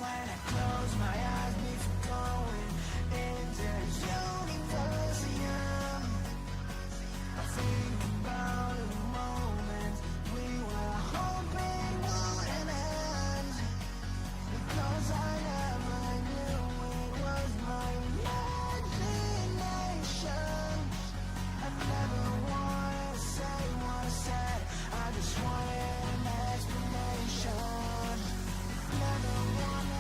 when I close my eyes before going into Universum. I think about the moments we were hoping wouldn't end, because I never knew it was my imagination. I never wanted to say what I said, I just wanted an explanation. Never wanted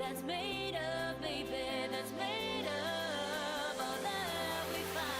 that's made of, baby, that's made of all that we find.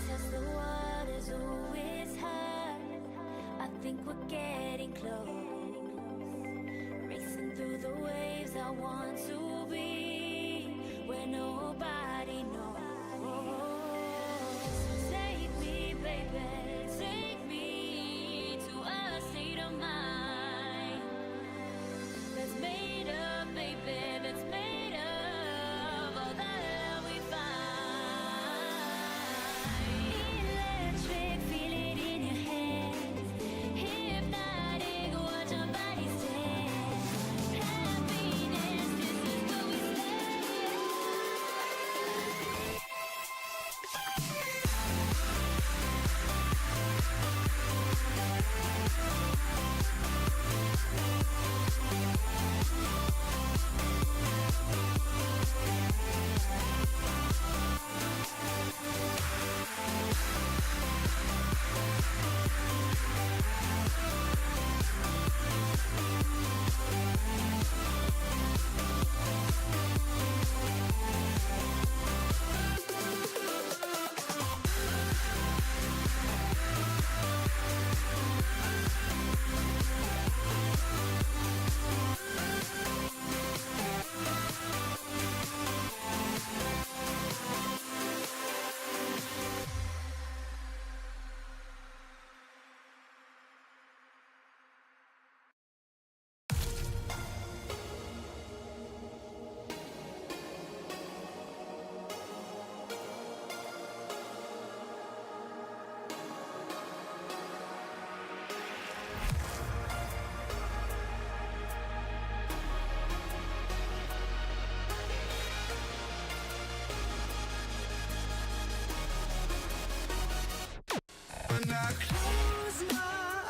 Test the waters, oh, it's high. I think we're getting close. Racing through the waves, I want to be where nobody knows. Take me, baby, take me to a state of mind that's made up, baby, that's made of all that we find. Electric, feel it in your hands. Hypnotic, watch our bodies dance. Happiness, this is where we stay. When I close my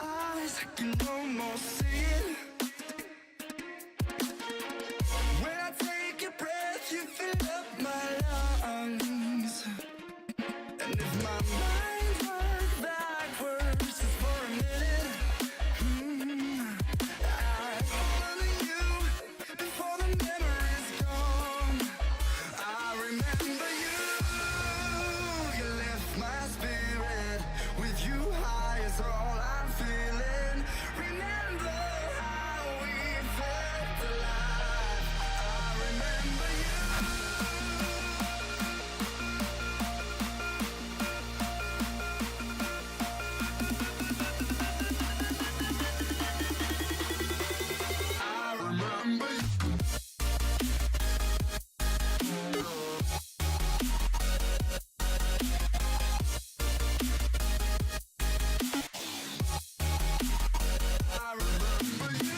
eyes, I can almost see it. When I take a breath, you fill up my lungs. And if my mind worked backwards just for a minute, I call on you before the memory's gone. I remember you, you lift my spirit. With you high is all I'm feeling. Remember how we felt alive. I remember you. I remember you. I remember you.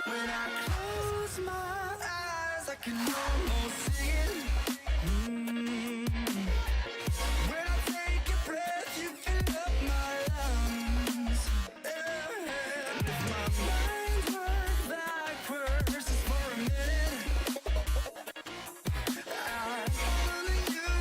When I close my eyes, I can almost see it. When I take a breath, you fill up my lungs. And if my mind worked backwards just for a minute, I call on you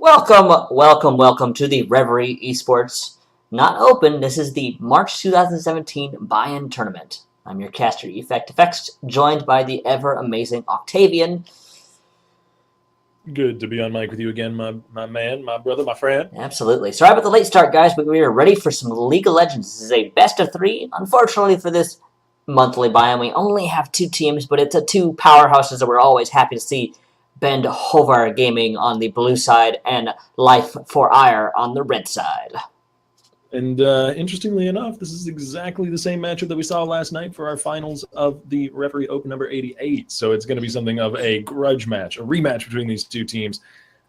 Welcome to the Reverie Esports Not Open. This is the March 2017 buy-in tournament. I'm your caster, Effect, joined by the ever-amazing Octavian. Good to be on mic with you again, my man, my brother, my friend. Absolutely. Sorry about the late start, guys, but we are ready for some League of Legends. This is a best of three. Unfortunately for this monthly buy-in, we only have two teams, but it's two powerhouses that we're always happy to see. Bend Hovar Gaming on the blue side and Life for Ire on the red side. And interestingly enough, this is exactly the same matchup that we saw last night for our finals of the Reverie Open number 88. So it's going to be something of a grudge match, a rematch between these two teams.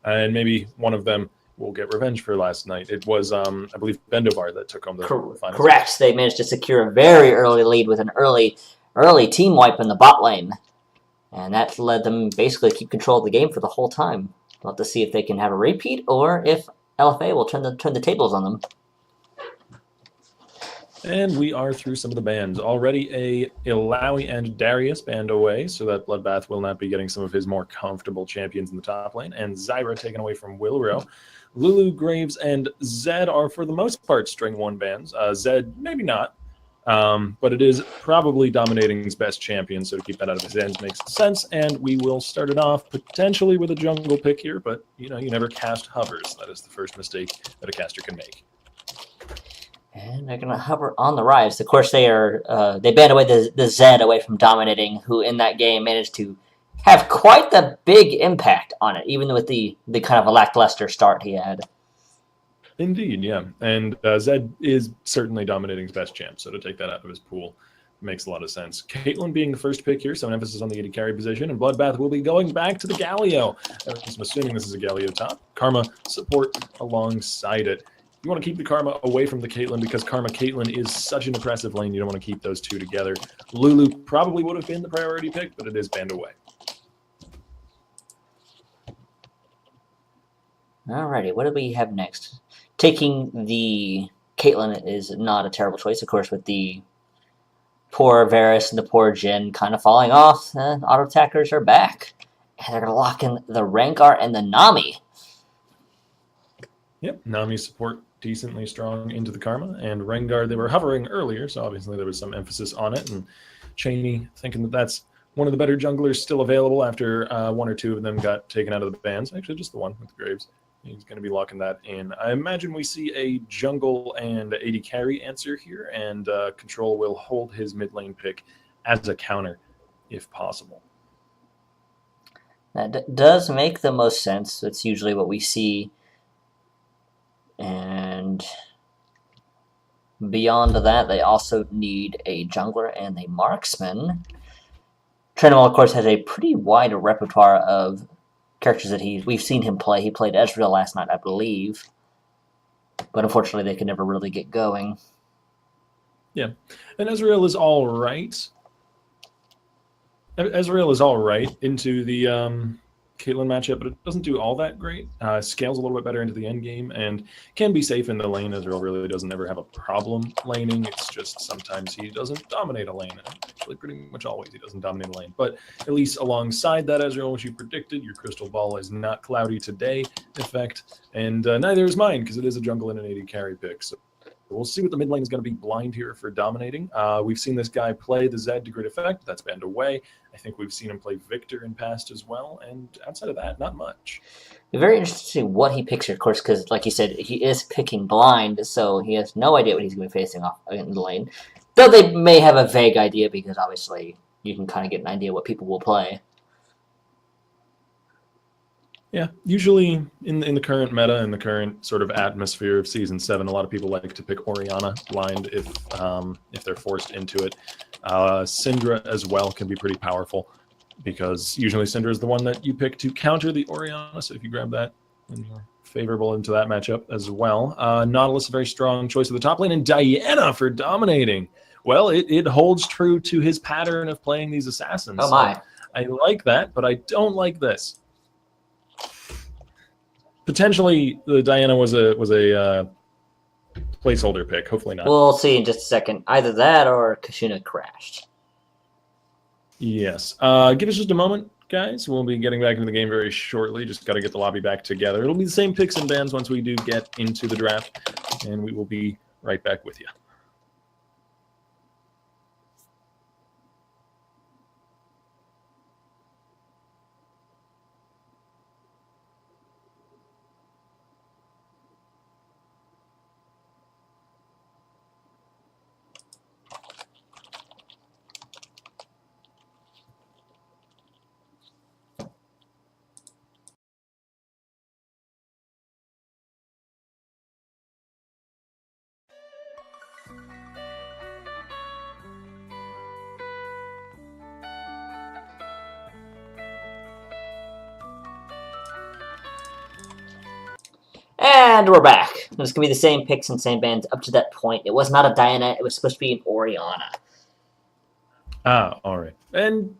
And maybe one of them will get revenge for last night. It was, I believe, Bendovar that took home the finals. Correct. They managed to secure a very early lead with an early team wipe in the bot lane. And that led them basically to keep control of the game for the whole time. We'll have to see if they can have a repeat or if LFA will turn the tables on them. And we are through some of the bans. Already a Ilawi and Darius banned away, so that Bloodbath will not be getting some of his more comfortable champions in the top lane. And Zyra taken away from Wilro. Lulu, Graves, and Zed are for the most part string 1 bans. Zed, maybe not. But it is probably Dominating's best champion, so to keep that out of his hands makes sense. And we will start it off potentially with a jungle pick here, but you never cast hovers. That is the first mistake that a caster can make. And they're going to hover on the rise. Of course, they banned away the Zed away from Dominating, who in that game managed to have quite the big impact on it, even with the kind of a lackluster start he had. Indeed, yeah. And Zed is certainly Dominating's best champ, so to take that out of his pool makes a lot of sense. Caitlyn being the first pick here, so an emphasis on the AD carry position, and Bloodbath will be going back to the Galio. I'm assuming this is a Galio top. Karma support alongside it. You want to keep the Karma away from the Caitlyn because Caitlyn is such an impressive lane. You don't want to keep those two together. Lulu probably would have been the priority pick, but it is banned away. Alrighty, what do we have next? Taking the Caitlyn is not a terrible choice, of course, with the poor Varus and the poor Jhin kind of falling off. Auto attackers are back. And they're going to lock in the Rengar and the Nami. Yep, Nami support decently strong into the Karma, and Rengar, they were hovering earlier, so obviously there was some emphasis on it, and Cheney thinking that that's one of the better junglers still available after one or two of them got taken out of the bans. Actually, just the one with the Graves. He's going to be locking that in. I imagine we see a jungle and AD carry answer here, and Control will hold his mid lane pick as a counter if possible. That does make the most sense. That's usually what we see. And beyond that, they also need a jungler and a marksman. Trinimal, of course, has a pretty wide repertoire of characters that we've seen him play. He played Ezreal last night, I believe. But unfortunately, they could never really get going. Yeah, and Ezreal is all right. Ezreal is all right into the Caitlyn matchup, but it doesn't do all that great. Scales a little bit better into the end game and can be safe in the lane. Ezreal really doesn't ever have a problem laning. It's just sometimes he doesn't dominate a lane. Actually, pretty much always he doesn't dominate a lane. But at least alongside that, Ezreal, which you predicted, your crystal ball is not cloudy today, in fact, and neither is mine because it is a jungle and an AD carry pick. So we'll see what the mid lane is going to be blind here for Dominating. We've seen this guy play the Zed to great effect. That's banned away. I think we've seen him play Victor in past as well. And outside of that, not much. Very interesting what he picks here, of course, because like you said, he is picking blind, so he has no idea what he's going to be facing off in the lane. Though they may have a vague idea because obviously you can kind of get an idea what people will play. Yeah, usually in the current meta, in the current sort of atmosphere of Season 7, a lot of people like to pick Orianna blind if they're forced into it. Syndra as well can be pretty powerful because usually Syndra is the one that you pick to counter the Orianna, so if you grab that, then you're favorable into that matchup as well. Nautilus, a very strong choice of the top lane, and Diana for Dominating. Well, it holds true to his pattern of playing these assassins. Oh my. So I like that, but I don't like this. Potentially, the Diana was a placeholder pick. Hopefully not. We'll see in just a second. Either that or Kashuna crashed. Yes. Give us just a moment. guys. We'll be getting back into the game very shortly. Just got to get the lobby back together. It'll be the same picks and bans once we do get into the draft, and we will be right back with you. And we're back. It's going to be the same picks and same bands up to that point. It was not a Diana. It was supposed to be an Oriana. Ah, all right. And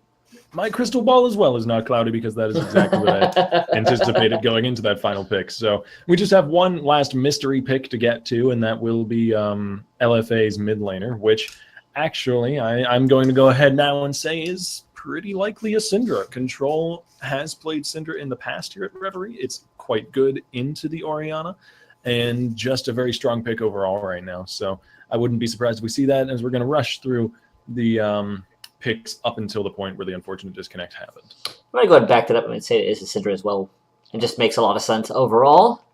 my crystal ball as well is not cloudy because that is exactly what I anticipated going into that final pick. So we just have one last mystery pick to get to, and that will be LFA's mid laner, which actually I'm going to go ahead now and say is pretty likely a Syndra. Control has played Syndra in the past here at Reverie. It's quite good into the Oriana, and just a very strong pick overall right now. So I wouldn't be surprised if we see that, as we're going to rush through the picks up until the point where the unfortunate disconnect happened. I'm going to go ahead and back that up and say it is a Syndra as well. It just makes a lot of sense overall.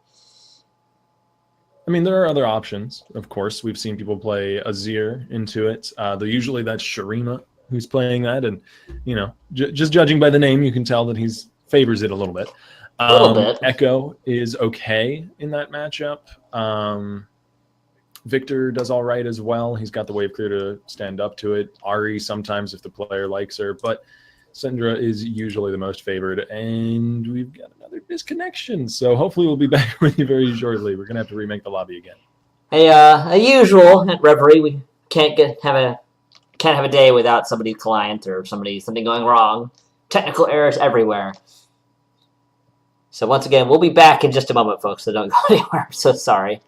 I mean, there are other options, of course. We've seen people play Azir into it. Usually that's Shurima who's playing that, and just judging by the name, you can tell that he's favors it a little bit. Echo is okay in that matchup. Victor does all right as well. He's got the wave clear to stand up to it. Ari sometimes if the player likes her, but Syndra is usually the most favored, and we've got another disconnection. So hopefully we'll be back with you very shortly. We're gonna have to remake the lobby again. Hey, a usual at Reverie, we can't have a day without somebody's client or something going wrong. Technical errors everywhere. So once again, we'll be back in just a moment, folks, so don't go anywhere. I'm so sorry.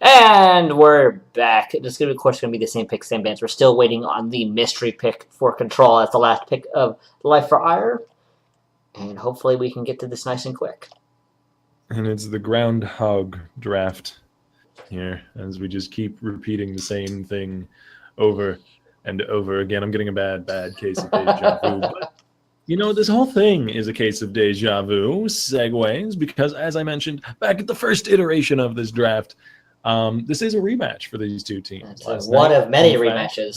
And we're back. This is, of course, going to be the same pick, same bands. We're still waiting on the mystery pick for Control as the last pick of Life for Ire. And hopefully we can get to this nice and quick. And it's the groundhog draft here, as we just keep repeating the same thing over and over again. I'm getting a bad case of deja vu. But, this whole thing is a case of deja vu. Segues, because as I mentioned back at the first iteration of this draft, this is a rematch for these two teams. One of many rematches.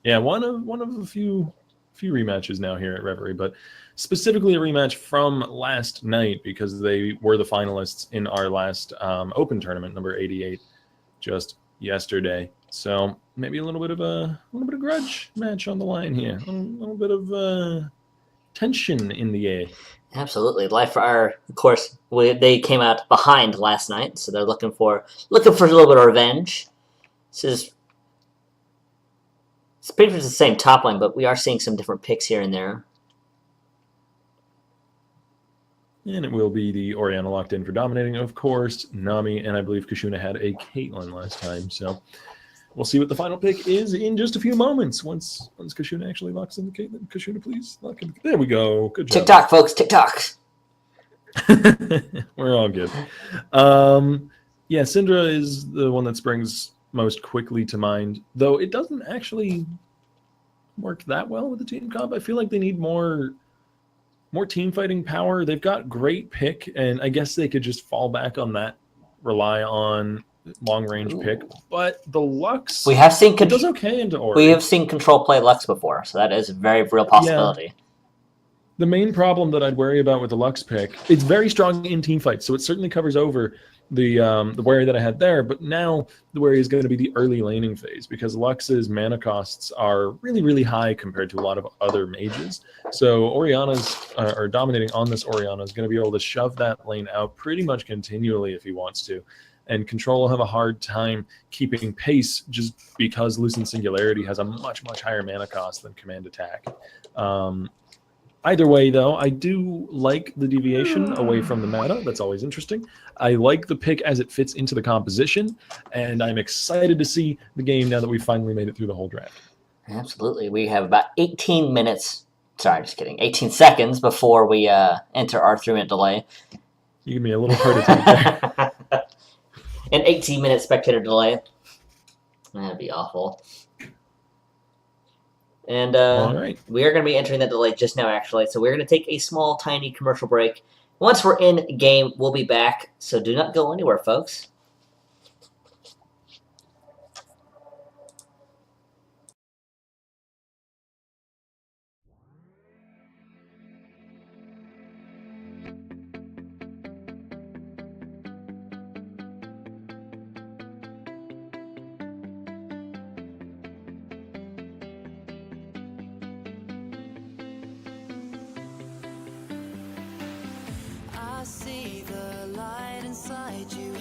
One of a few rematches now here at Reverie, but specifically a rematch from last night because they were the finalists in our last open tournament, number 88, just yesterday. So maybe a little bit of grudge match on the line here, a little bit of tension in the air. Absolutely. Life for Ire, of course, they came out behind last night, so they're looking for a little bit of revenge. It's pretty much the same top line, but we are seeing some different picks here and there. And it will be the Oriana locked in for dominating, of course. Nami, and I believe Kashuna had a Caitlyn last time, so we'll see what the final pick is in just a few moments. Once Kashuna actually locks in the Caitlyn. Kashuna, please lock in. There we go. Good job. TikTok, folks. TikTok. We're all good. Syndra is the one that springs most quickly to mind, though it doesn't actually work that well with the team comp. I feel like they need more team fighting power. They've got great pick, and I guess they could just fall back on that, rely on long range pick. But the Lux, We have seen it does okay into Ori. We have seen Control play Lux before, so that is a very real possibility. The main problem that I'd worry about with the Lux pick, it's very strong in team fights, so it certainly covers over the worry that I had there. But now the worry is going to be the early laning phase, because Lux's mana costs are really, really high compared to a lot of other mages. So Orianna's, or dominating on this Orianna, is going to be able to shove that lane out pretty much continually if he wants to. And Control will have a hard time keeping pace just because Lucent Singularity has a much, much higher mana cost than Command Attack. Either way, though, I do like the deviation away from the meta. That's always interesting. I like the pick as it fits into the composition, and I'm excited to see the game now that we've finally made it through the whole draft. Absolutely. We have about 18 minutes. Sorry, just kidding. 18 seconds before we enter our 3-minute delay. You give me a little heart attack there. An 18-minute spectator delay. That'd be awful. And All right. we are going to be entering that delay just now, actually. So we're going to take a small, tiny commercial break. Once we're in game, we'll be back. So do not go anywhere, folks. I see the light inside you,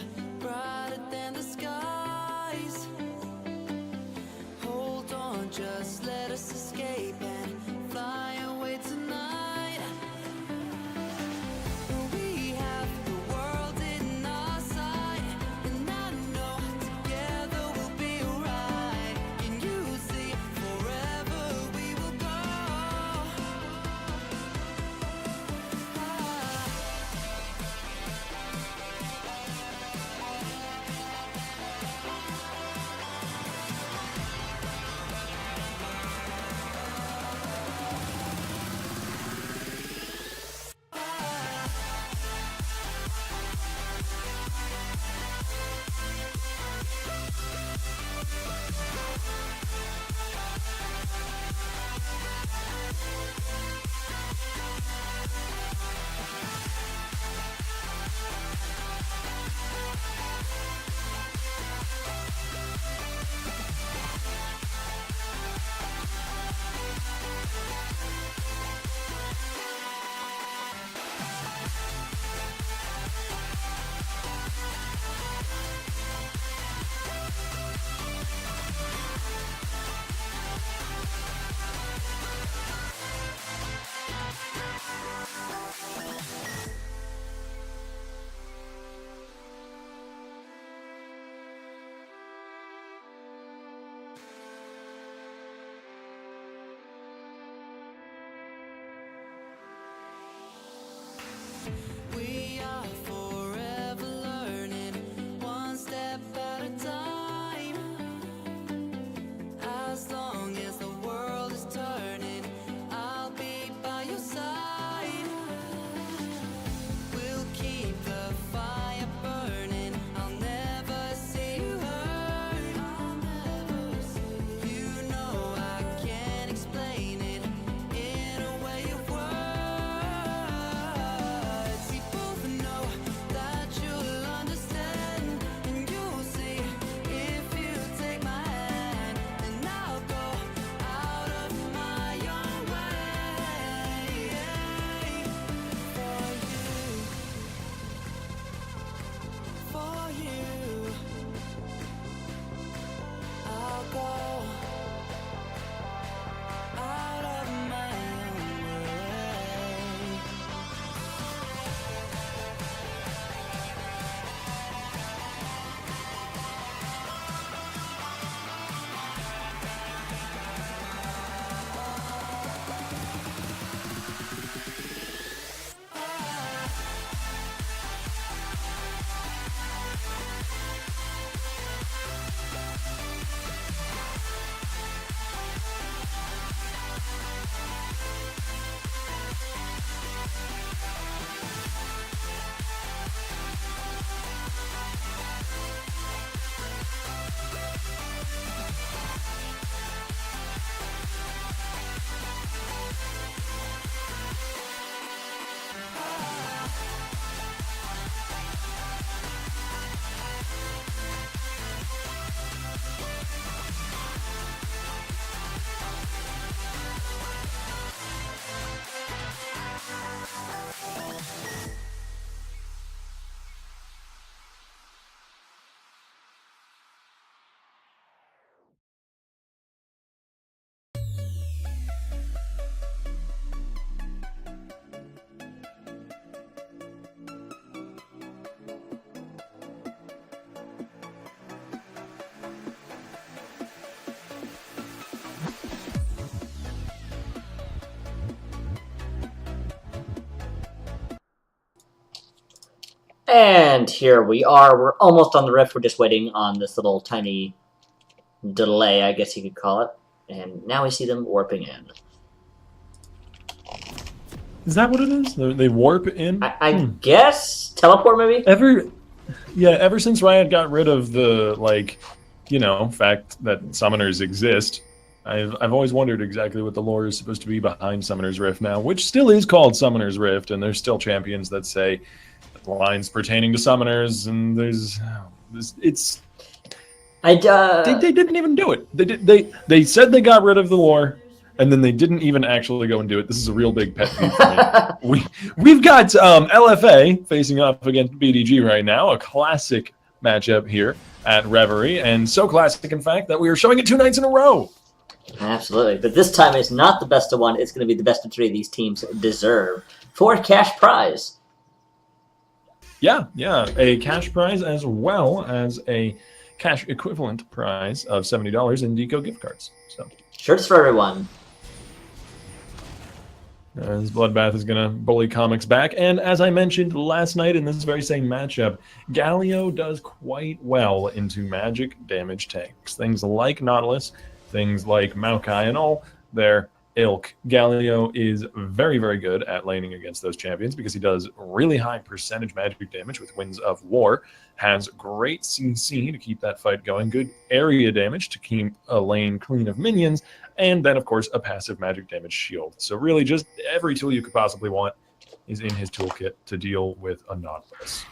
And here we are. We're almost on the rift. We're just waiting on this little tiny delay, I guess you could call it. And now we see them warping in. Is that what it is? They warp in? I guess? Teleport, maybe? Ever since Riot got rid of the, fact that summoners exist, I've always wondered exactly what the lore is supposed to be behind Summoner's Rift now, which still is called Summoner's Rift, and there's still champions that say lines pertaining to summoners, and they didn't even do it. They said they got rid of the lore, and then they didn't even actually go and do it. This is a real big pet peeve for me. We've got LFA facing off against BDG right now, a classic matchup here at Reverie, and so classic, in fact, that we are showing it 2 nights in a row. Absolutely, but this time it's not the best of 1. It's going to be the best of 3 these teams deserve for a cash prize. Yeah, a cash prize as well as a cash equivalent prize of $70 in Deco gift cards. So shirts for everyone. As Bloodbath is going to bully Comics back. And as I mentioned last night in this very same matchup, Galio does quite well into magic damage tanks. Things like Nautilus, things like Maokai, and all their ilk. Galio is very, very good at laning against those champions because he does really high percentage magic damage with Winds of War, has great CC to keep that fight going, good area damage to keep a lane clean of minions, and then, of course, a passive magic damage shield. So really just every tool you could possibly want is in his toolkit to deal with a Nautilus.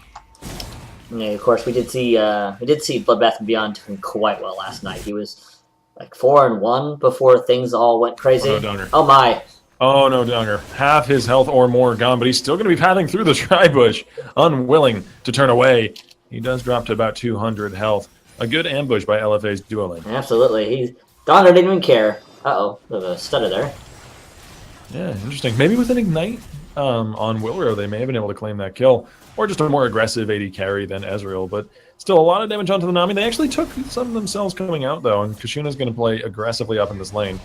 Yeah, of course, we did see Bloodbath and Beyond doing quite well last night. He was like 4-1 before things all went crazy. Oh, no, Donger. Oh my. Oh, no, Donger. Half his health or more gone, but he's still going to be pathing through the Tri-Bush, unwilling to turn away. He does drop to about 200 health. A good ambush by LFA's duo lane. Absolutely. Donger didn't even care. Uh-oh, there's a stutter there. Yeah, interesting. Maybe with an Ignite on Wilro, they may have been able to claim that kill. Or just a more aggressive AD carry than Ezreal, but still a lot of damage onto the Nami. They actually took some themselves coming out, though, and Kashuna's going to play aggressively up in this lane.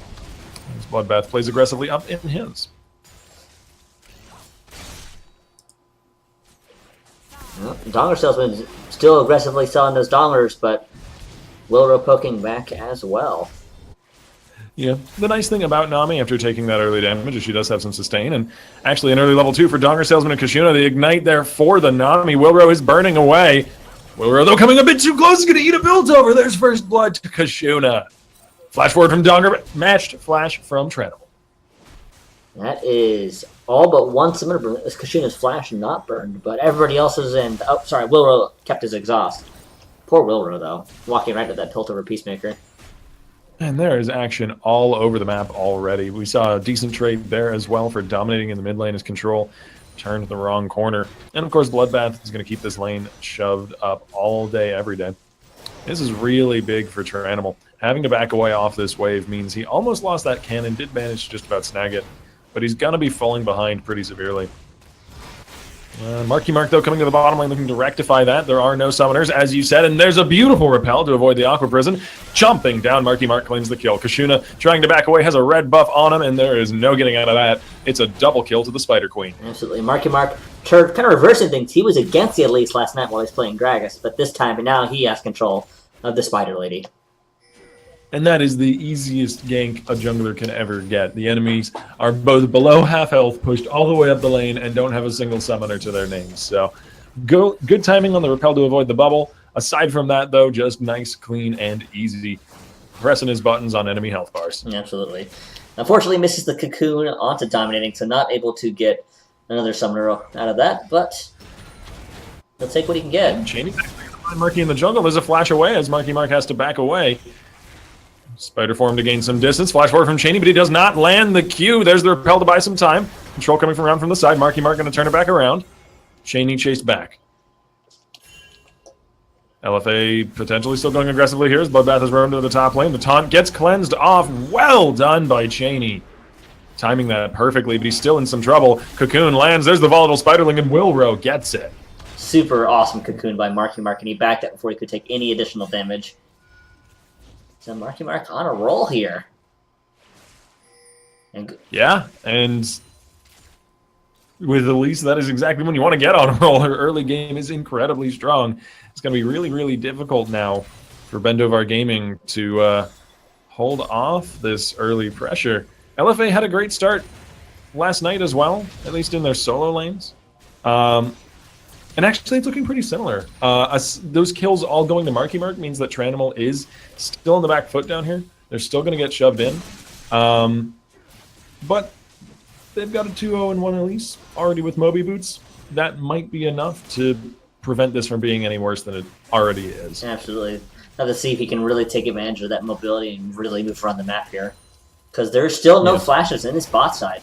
As Bloodbath plays aggressively up in his. Well, Donger salesman still aggressively selling those Dongers, but Wilro poking back as well. Yeah, the nice thing about Nami after taking that early damage is she does have some sustain, and actually an early level 2 for Donger Salesman and Kashuna. The Ignite there for the Nami. Wilro is burning away. Wilro, though, coming a bit too close, is going to eat a build over. There's first blood to Kashuna. Flash forward from Donger, matched flash from Treadle. That is all but one summoner burn. Kashuna's flash not burned, but everybody else is in. Oh, sorry, Wilro kept his exhaust. Poor Wilro, though, walking right to that tilt over Peacemaker. And there is action all over the map already. We saw a decent trade there as well for dominating in the mid lane as Control turned the wrong corner. And of course, Bloodbath is going to keep this lane shoved up all day, every day. This is really big for Tyrannimal. Having to back away off this wave means he almost lost that cannon, did manage to just about snag it, but he's going to be falling behind pretty severely. Marky Mark, though, coming to the bottom lane, looking to rectify that. There are no summoners, as you said, and there's a beautiful repel to avoid the Aqua Prison. Jumping down, Marky Mark claims the kill. Kashuna, trying to back away, has a red buff on him, and there is no getting out of that. It's a double kill to the Spider Queen. Absolutely. Marky Mark kind of reversing things. He was against the Elise last night while he was playing Gragas, but this time, now he has control of the Spider Lady. And that is the easiest gank a jungler can ever get. The enemies are both below half health, pushed all the way up the lane, and don't have a single summoner to their names. So good timing on the repel to avoid the bubble. Aside from that, though, just nice, clean, and easy. Pressing his buttons on enemy health bars. Absolutely. Unfortunately, misses the cocoon onto dominating, so not able to get another summoner out of that, but he'll take what he can get. Cheney Marky in the jungle. There's a flash away as Marky Mark has to back away. Spider form to gain some distance. Flash forward from Cheney, but he does not land the Q. There's the repel to buy some time. Control coming from around from the side. Marky Mark going to turn it back around. Cheney chased back. LFA potentially still going aggressively here as Bloodbath has roamed to the top lane. The taunt gets cleansed off. Well done by Cheney. Timing that perfectly, but he's still in some trouble. Cocoon lands. There's the volatile Spiderling, and Wilro gets it. Super awesome cocoon by Marky Mark, and he backed up before he could take any additional damage. So Marky Mark on a roll here. Yeah, and with Elise, that is exactly when you want to get on a roll. Her early game is incredibly strong. It's going to be really, really difficult now for Bendovar Gaming to hold off this early pressure. LFA had a great start last night as well, at least in their solo lanes. And actually, it's looking pretty similar. Those kills all going to Marky Mark means that Tranimal is still in the back foot down here. They're still going to get shoved in. But they've got a 2-0 and 1 Elise already with Moby Boots. That might be enough to prevent this from being any worse than it already is. Absolutely. Now to see if he can really take advantage of that mobility and really move around the map here. Because there's still no flashes in his bot side.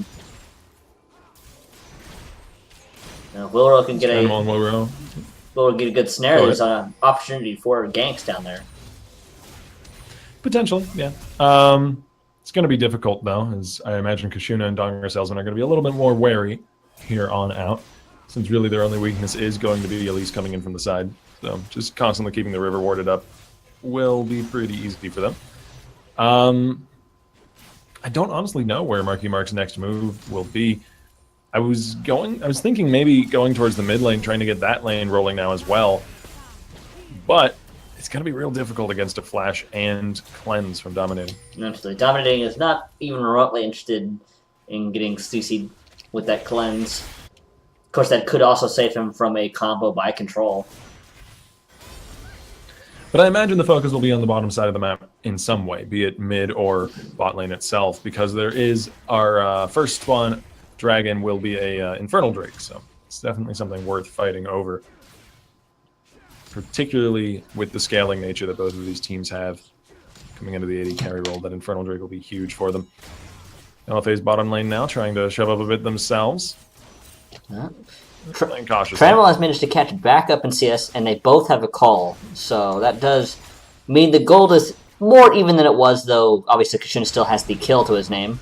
Now, Wilro can get Wilro get a good snare. There's an opportunity for ganks down there. Potentially, yeah. It's going to be difficult, though, as I imagine Kashuna and Donger Salesman are going to be a little bit more wary here on out, since really their only weakness is going to be Elise coming in from the side. So just constantly keeping the river warded up will be pretty easy for them. I don't honestly know where Marky Mark's next move will be. I was thinking maybe going towards the mid lane, trying to get that lane rolling now as well. But it's going to be real difficult against a flash and cleanse from Dominating. Absolutely. Dominating is not even remotely interested in getting CC'd with that cleanse. Of course, that could also save him from a combo by control. But I imagine the focus will be on the bottom side of the map in some way, be it mid or bot lane itself, because there is our first spawn dragon will be a Infernal Drake, so it's definitely something worth fighting over. Particularly with the scaling nature that both of these teams have coming into the 80 carry roll, that Infernal Drake will be huge for them. LFA's bottom lane now trying to shove up a bit themselves. Playing cautiously. Tranimal has managed to catch back up in CS, and they both have a call. So that does mean the gold is more even than it was, though obviously Kashuna still has the kill to his name.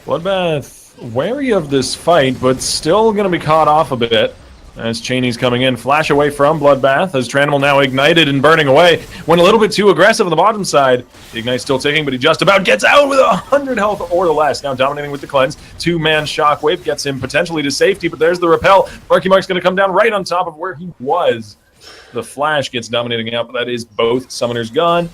Bloodbath wary of this fight, but still going to be caught off a bit. As Cheney's coming in, flash away from Bloodbath, as Tranimal now ignited and burning away. Went a little bit too aggressive on the bottom side. The Ignite's still ticking, but he just about gets out with 100 health or less. Now Dominating with the cleanse. Two-man Shockwave gets him potentially to safety, but there's the repel. Marky Mark's going to come down right on top of where he was. The flash gets Dominating out, but that is both summoners gone.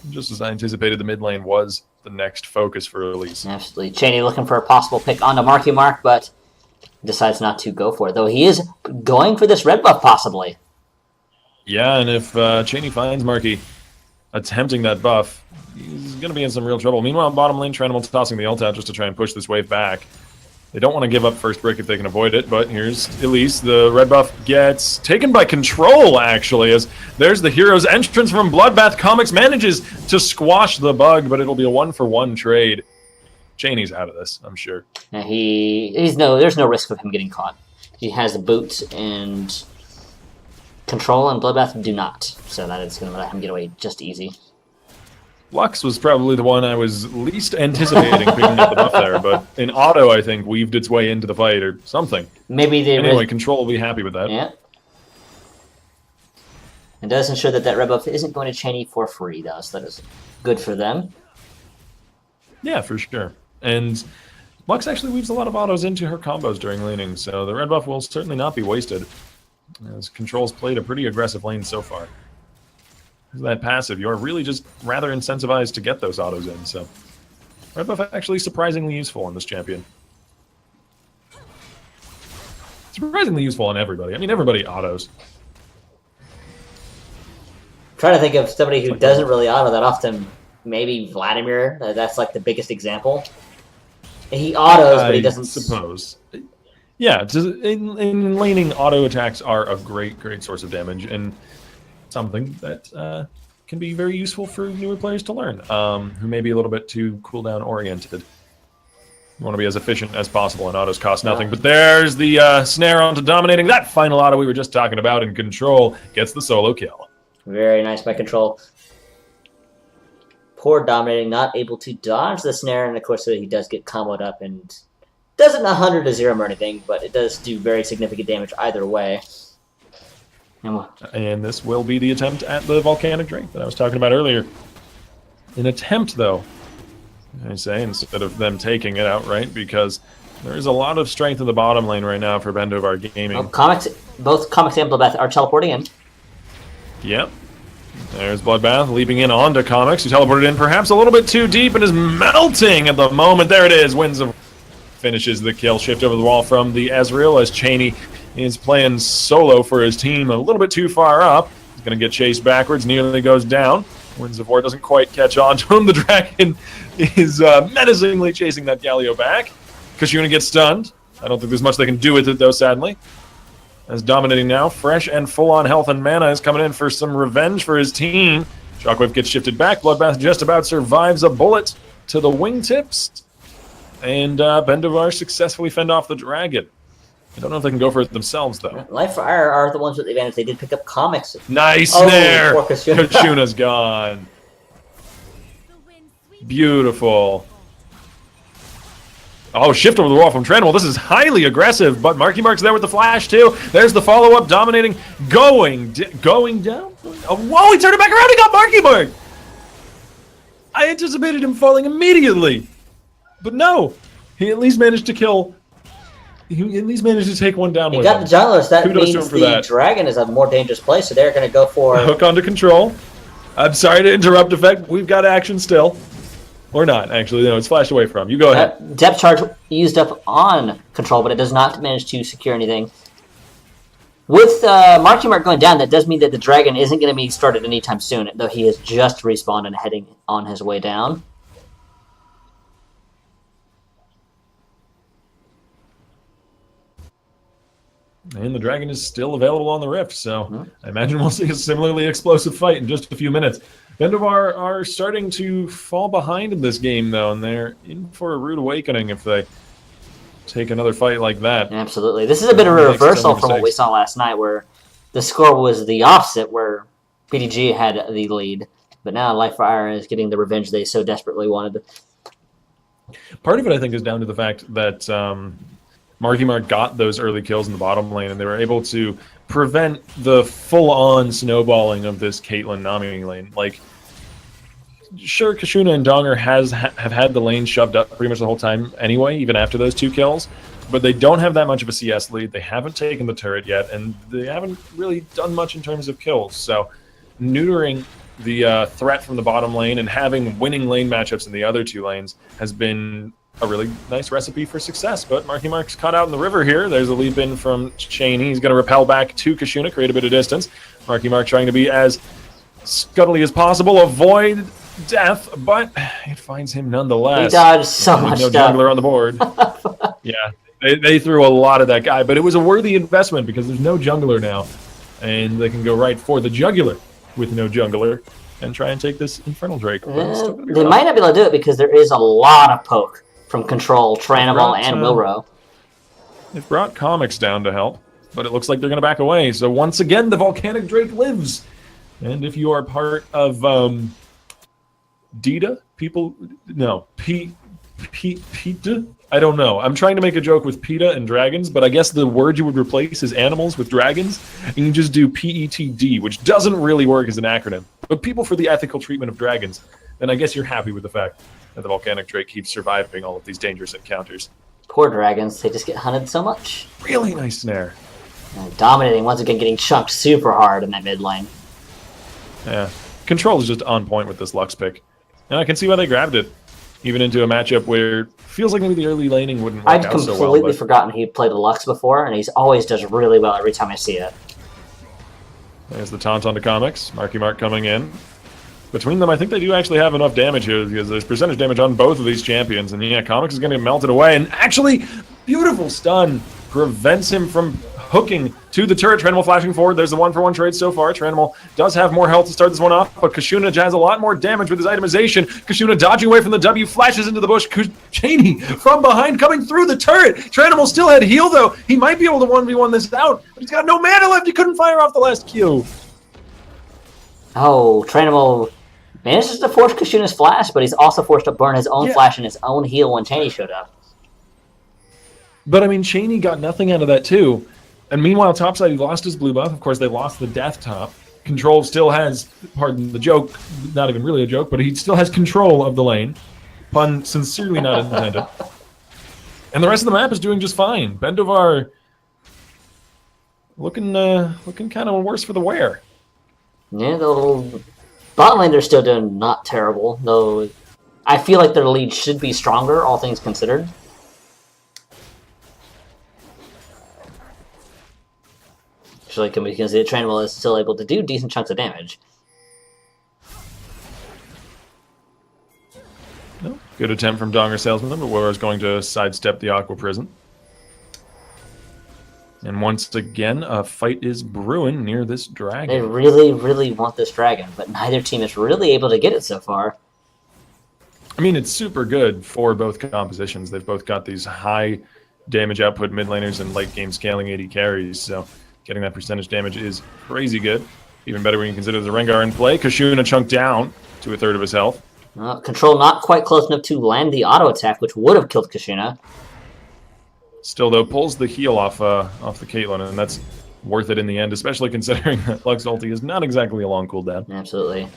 Just as I anticipated, the mid lane was the next focus for Elise. Absolutely. Cheney looking for a possible pick onto Marky Mark, but decides not to go for it, though he is going for this red buff possibly. Yeah, and if Cheney finds Marky attempting that buff, he's going to be in some real trouble. Meanwhile, bottom lane, Tranimal tossing the ult out just to try and push this wave back. They don't want to give up first brick if they can avoid it, but here's Elise. The red buff gets taken by Control, actually, as there's the hero's entrance from Bloodbath. Comics manages to squash the bug, but it'll be a 1-for-1 trade. Cheney's out of this, I'm sure. And there's no risk of him getting caught. He has the boot and Control, and Bloodbath do not. So that is going to let him get away just easy. Lux was probably the one I was least anticipating picking up the buff there, but in auto, I think, weaved its way into the fight or something. Maybe they anyway, Control will be happy with that. Yeah. It does ensure that red buff isn't going to Cheney for free, though, so that is good for them. Yeah, for sure. And Lux actually weaves a lot of autos into her combos during laning, so the red buff will certainly not be wasted, as Control's played a pretty aggressive lane so far. That passive, you're really just rather incentivized to get those autos in, so red buff actually surprisingly useful on this champion. Surprisingly useful on everybody. I mean, everybody autos. I'm trying to think of somebody who doesn't really auto that often. Maybe Vladimir. That's like the biggest example. He autos, but he doesn't. I suppose. Yeah, in laning, auto attacks are a great source of damage, and something that can be very useful for newer players to learn, who may be a little bit too cooldown oriented. You want to be as efficient as possible, and autos cost nothing. But there's the snare onto Dominating. That final auto we were just talking about, and Control gets the solo kill. Very nice by Control. Poor Dominating, not able to dodge the snare, and of course he does get comboed up, and doesn't 100 to 0 or anything, but it does do very significant damage either way. And this will be the attempt at the Volcanic Drake that I was talking about earlier. An attempt, though. I say, instead of them taking it outright, because there is a lot of strength in the bottom lane right now for Bendovar Gaming. Oh, both Comics and Bloodbath are teleporting in. Yep. There's Bloodbath leaping in onto Comics, who teleported in perhaps a little bit too deep and is melting at the moment. There it is. Winds of finishes the kill. Shift over the wall from the Ezreal as Cheney is playing solo for his team a little bit too far up. He's going to get chased backwards, nearly goes down. Winds of War doesn't quite catch on to him. The Dragon is menacingly chasing that Galio back. Kashuna gets stunned. I don't think there's much they can do with it, though, sadly. As dominating now, fresh and full on health and mana, is coming in for some revenge for his team. Shockwave gets shifted back. Bloodbath just about survives a bullet to the wingtips. And Bendovar successfully fend off the Dragon. I don't know if they can go for it themselves, though. Life Fire are the ones with the advantage. They did pick up Comics. Nice snare! Kashuna's gone. Beautiful. Oh, shift over the wall from Tranimal. This is highly aggressive, but Marky Mark's there with the flash, too. There's the follow-up, dominating, going down. Oh, whoa, he turned it back around. He got Marky Mark. I anticipated him falling immediately. But no, he at least managed to kill. He at least managed to take one down. He got the junglers. That Kudos means the Dragon is a more dangerous place, so they're going to go for... Hook onto control. I'm sorry to interrupt, Effect. We've got action still. Or not, actually. No, it's flashed away from. You go ahead. Depth charge used up on control, but it does not manage to secure anything. With Marky Mark going down, that does mean that the Dragon isn't going to be started anytime soon, though he has just respawned and heading on his way down. And the Dragon is still available on the Rift, so I imagine we'll see a similarly explosive fight in just a few minutes. Bendovar are starting to fall behind in this game, though, and they're in for a rude awakening if they take another fight like that. Absolutely. This is a bit of a reversal from what we saw last night, where the score was the opposite, where PDG had the lead. But now Life Fire is getting the revenge they so desperately wanted. Part of it, I think, is down to the fact that Marky Mark got those early kills in the bottom lane, and they were able to prevent the full-on snowballing of this Caitlyn Nami lane. Like, sure, Kashuna and Donger have had the lane shoved up pretty much the whole time anyway, even after those 2 kills, but they don't have that much of a CS lead. They haven't taken the turret yet, and they haven't really done much in terms of kills. So neutering the threat from the bottom lane and having winning lane matchups in the other 2 lanes has been a really nice recipe for success. But Marky Mark's caught out in the river here. There's a leap in from Cheney. He's going to repel back to Kashuna, create a bit of distance. Marky Mark trying to be as scuttly as possible, avoid death, but it finds him nonetheless. He dodged so much no stuff. jungler on the board. Yeah, they threw a lot of that guy, but it was a worthy investment because there's no jungler now, and they can go right for the jugular with no jungler and try and take this Infernal Drake. They might not be able to do it because there is a lot of poke from Control, Tranimal, and Wilro. They've brought Comics down to help, but it looks like they're going to back away. So once again, the Volcanic Drake lives. And if you are part of PETA, I don't know. I'm trying to make a joke with PETA and dragons, but I guess the word you would replace is animals with dragons, and you just do PETD, which doesn't really work as an acronym. But people for the ethical treatment of dragons, then I guess you're happy with the fact that the Volcanic Drake keeps surviving all of these dangerous encounters. Poor dragons, they just get hunted so much. Really nice snare. And dominating, once again getting chunked super hard in that mid lane. Yeah. Control is just on point with this Lux pick. And I can see why they grabbed it. Even into a matchup where it feels like maybe the early laning wouldn't work I'd out so well. I'd completely forgotten he played the Lux before, and he always does really well every time I see it. There's the taunt onto Comics. Marky Mark coming in. Between them, I think they do actually have enough damage here because there's percentage damage on both of these champions. And yeah, Comics is going to get melted away. And actually, beautiful stun prevents him from hooking to the turret. Tranimal flashing forward. There's the 1-for-1 trade so far. Tranimal does have more health to start this one off, but Kashuna has a lot more damage with his itemization. Kashuna dodging away from the W, flashes into the bush. Cheney from behind coming through the turret. Tranimal still had heal, though. He might be able to 1v1 this out, but he's got no mana left. He couldn't fire off the last Q. Oh, Tranimal manages to force Kashuna's flash, but he's also forced to burn his own flash and his own heal when Cheney showed up. But, I mean, Cheney got nothing out of that, too. And meanwhile, topside, he lost his blue buff. Of course, they lost the death top. Control still has, pardon the joke, not even really a joke, but he still has control of the lane. Pun sincerely not intended. And the rest of the map is doing just fine. Bendovar looking kind of worse for the wear. Yeah, the little bot lane they're still doing not terrible, though I feel like their lead should be stronger, all things considered. Especially because the Tranwell is still able to do decent chunks of damage. No, good attempt from Donger Salesman, but Warrior's going to sidestep the Aqua Prison. And once again, a fight is brewing near this dragon. They really, really want this dragon, but neither team is really able to get it so far. I mean, it's super good for both compositions. They've both got these high damage output mid laners and late game scaling AD carries, so getting that percentage damage is crazy good. Even better when you consider the Rengar in play. Kashuna chunked down to a third of his health. Control not quite close enough to land the auto attack, which would have killed Kashuna. Still, though, pulls the heal off the Caitlyn, and that's worth it in the end, especially considering that Lux ulti is not exactly a long cooldown. Absolutely.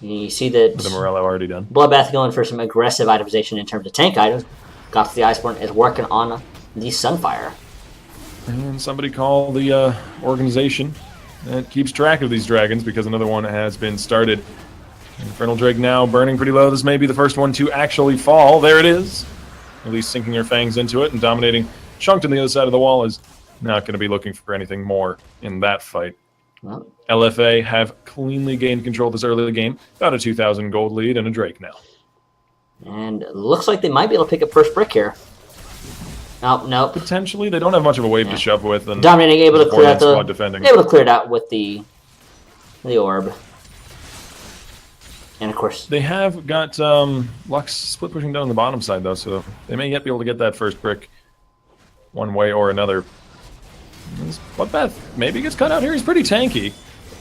You see that With the Morello already done. Bloodbath going for some aggressive itemization in terms of tank items. Got to the Iceborne is working on the Sunfire. And somebody call the organization that keeps track of these dragons, because another one has been started. Infernal Drake now burning pretty low. This may be the first one to actually fall. There it is. At least sinking her fangs into it and dominating. Chunked on the other side of the wall is not going to be looking for anything more in that fight. Well, LFA have cleanly gained control this early game. About a 2,000 gold lead and a Drake now. and it looks like they might be able to pick up first brick here. Nope. Potentially, they don't have much of a wave to shove with. And Dominating, able to clear out squad defending. able to clear it out with the orb. And of course, They have got Lux split pushing down the bottom side, though, so they may yet be able to get that first brick one way or another. Bloodbath maybe gets cut out here. He's pretty tanky.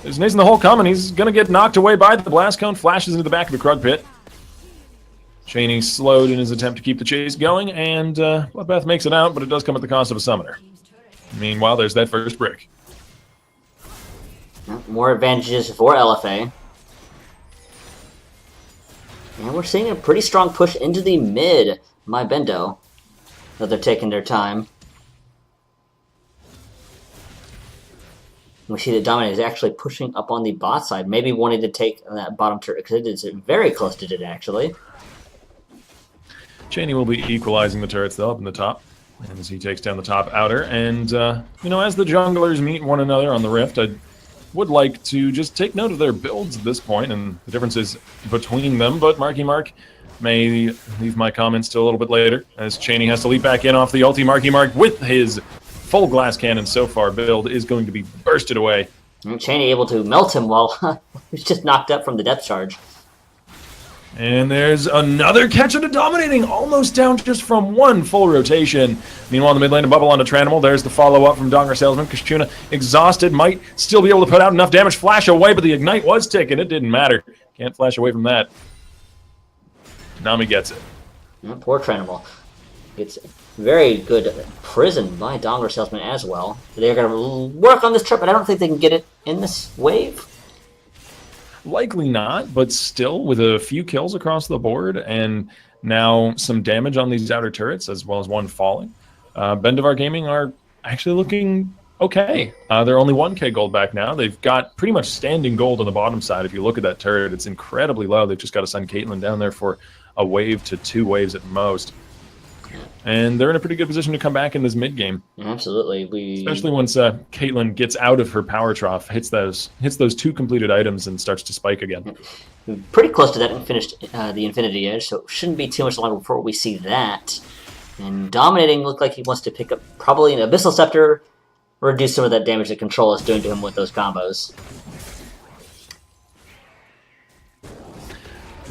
There's Nason the hole coming. He's going to get knocked away by the blast cone. Flashes into the back of the Krug pit. Cheney slowed in his attempt to keep the chase going, and Bloodbath makes it out, but it does come at the cost of a summoner. Meanwhile, there's that first brick. more advantages for LFA. And we're seeing a pretty strong push into the mid by Bendo. Though they're taking their time. We see that Dominate is actually pushing up on the bot side, maybe wanting to take that bottom turret, because it is very close to it, actually. Cheney will be equalizing the turrets, though, up in the top, as he takes down the top outer. And, as the junglers meet one another on the Rift, I would like to just take note of their builds at this point and the differences between them. But Marky Mark may leave my comments till a little bit later, as Cheney has to leap back in off the ulti. Marky Mark with his full glass cannon so far build is going to be bursted away. And Cheney able to melt him while he's just knocked up from the depth charge. And there's another catch into Dominating, almost down just from one full rotation. Meanwhile, in the mid lane, a bubble onto Tranimal. There's the follow-up from Donger Salesman. Kashuna, exhausted, might still be able to put out enough damage. Flash away, but the Ignite was ticking. It didn't matter. Can't flash away from that. Nami gets it. Poor Tranimal. It's very good prison by Donger Salesman as well. They're going to work on this trip, but I don't think they can get it in this wave. Likely not, but still with a few kills across the board and now some damage on these outer turrets as well as one falling. Bendovar Gaming are actually looking okay. They're only 1k gold back now. They've got pretty much standing gold on the bottom side. If you look at that turret, it's incredibly low. They've just got to send Caitlyn down there for a wave to 2 waves at most. And they're in a pretty good position to come back in this mid game. Absolutely, especially once Caitlyn gets out of her power trough, hits those 2 completed items, and starts to spike again. Pretty close to that and finished the Infinity Edge, so it shouldn't be too much longer before we see that. And Dominating looked like he wants to pick up probably an Abyssal Scepter, reduce some of that damage that Control is doing to him with those combos.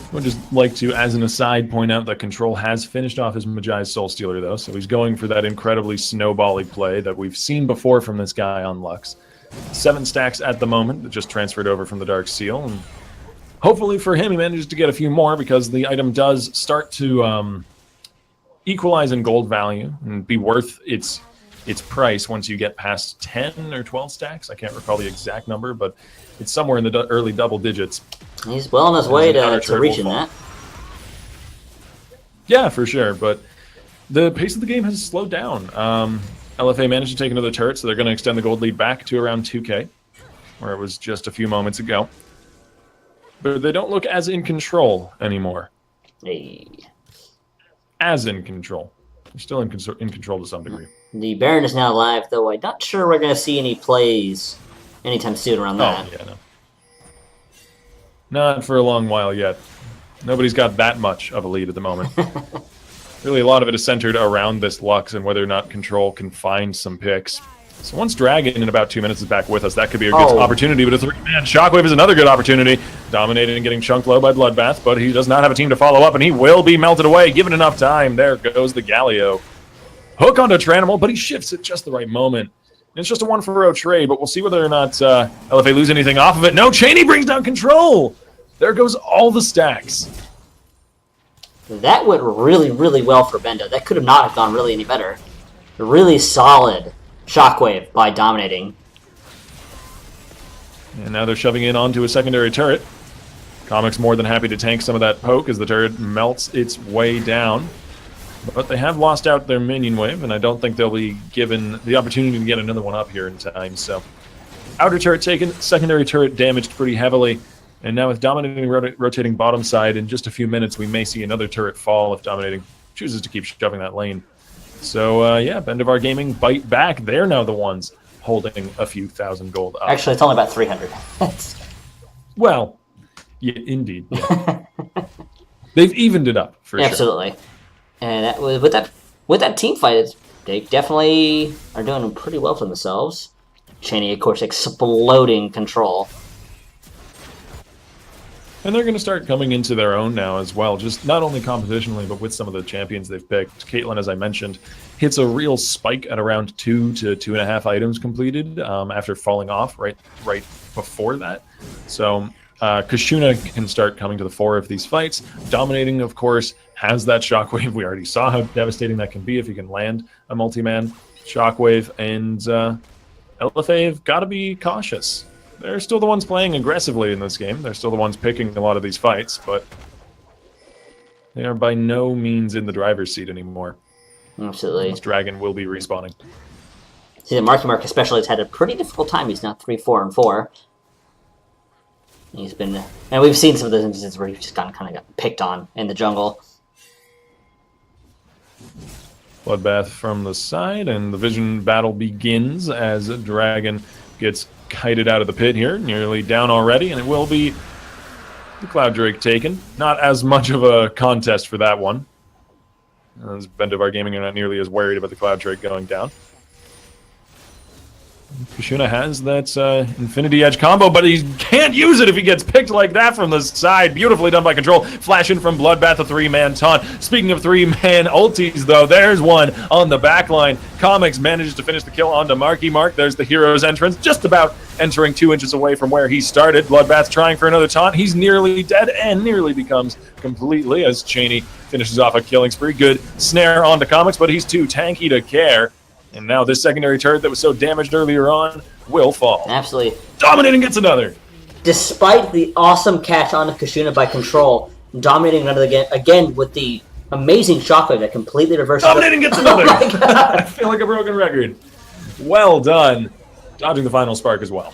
I would just like to, as an aside, point out that Control has finished off his Magi Soul Stealer, though, so he's going for that incredibly snowbally play that we've seen before from this guy on Lux. 7 stacks at the moment that just transferred over from the Dark Seal, and hopefully for him he manages to get a few more, because the item does start to equalize in gold value and be worth its price once you get past 10 or 12 stacks. I can't recall the exact number, but it's somewhere in the early double digits. He's well on his way to reaching that. Yeah, for sure. But the pace of the game has slowed down. LFA managed to take another turret, so they're going to extend the gold lead back to around 2K, where it was just a few moments ago. But they don't look as in control anymore. Hey. As in control. They're still in control to some degree. The Baron is now live, though I'm not sure we're going to see any plays anytime soon around that. Oh, yeah, no. Not for a long while yet. Nobody's got that much of a lead at the moment. Really, a lot of it is centered around this Lux and whether or not Control can find some picks. So once Dragon in about 2 minutes is back with us, that could be a good opportunity. But a 3-man Shockwave is another good opportunity. Dominated and getting chunked low by Bloodbath, but he does not have a team to follow up, and he will be melted away given enough time. There goes the Galio. Hook onto Tranimal, but he shifts at just the right moment. And it's just a 1-for-0 trade, but we'll see whether or not LFA lose anything off of it. No, Cheney brings down Control. There goes all the stacks. That went really, really well for Bendo. That could have not have gone really any better. A really solid Shockwave by Dominating. And now they're shoving in onto a secondary turret. Comic's more than happy to tank some of that poke as the turret melts its way down. But they have lost out their minion wave, and I don't think they'll be given the opportunity to get another one up here in time. So, outer turret taken, secondary turret damaged pretty heavily. And now with Dominating rotating bottom side, in just a few minutes, we may see another turret fall if Dominating chooses to keep shoving that lane. So, yeah, Bendivar Gaming bite back. They're now the ones holding a few thousand gold up. Actually, it's only about 300. Well, yeah, indeed. Yeah. They've evened it up, for sure. Absolutely. And that, with that team fight, they definitely are doing pretty well for themselves. Cheney, of course, exploding Control. And they're going to start coming into their own now as well, just not only competitionally, but with some of the champions they've picked. Caitlyn, as I mentioned, hits a real spike at around 2 to 2.5 items completed after falling off right before that. So Kashuna can start coming to the fore of these fights. Dominating, of course, has that Shockwave. We already saw how devastating that can be if you can land a multi-man Shockwave. And LFA have got to be cautious. They're still the ones playing aggressively in this game. They're still the ones picking a lot of these fights, but they are by no means in the driver's seat anymore. Absolutely. This Dragon will be respawning. See, the Marky Mark especially has had a pretty difficult time. He's now 3-4-4. He's been, and we've seen some of those instances where he's just kind of got picked on in the jungle. Bloodbath from the side, and the vision battle begins as Dragon gets kited out of the pit here, nearly down already, and it will be the Cloud Drake taken. Not as much of a contest for that one, as Bendivar Gaming are not nearly as worried about the Cloud Drake going down. Kashuna has that Infinity Edge combo, but he can't use it if he gets picked like that from the side. Beautifully done by Control. Flash in from Bloodbath, a 3-man taunt. Speaking of 3-man ultis, though, there's one on the back line. Comics manages to finish the kill onto Marky Mark. There's the hero's entrance, just about entering 2 inches away from where he started. Bloodbath trying for another taunt. He's nearly dead and nearly becomes completely as Cheney finishes off a killing spree. Good snare onto Comics, but he's too tanky to care. And now this secondary turret that was so damaged earlier on will fall. Absolutely. Dominating gets another. Despite the awesome catch onto Kashuna by Control, Dominating another again with the amazing Shockwave that completely reverses. Dominating gets another. Oh my God. I feel like a broken record. Well done. Dodging the final spark as well.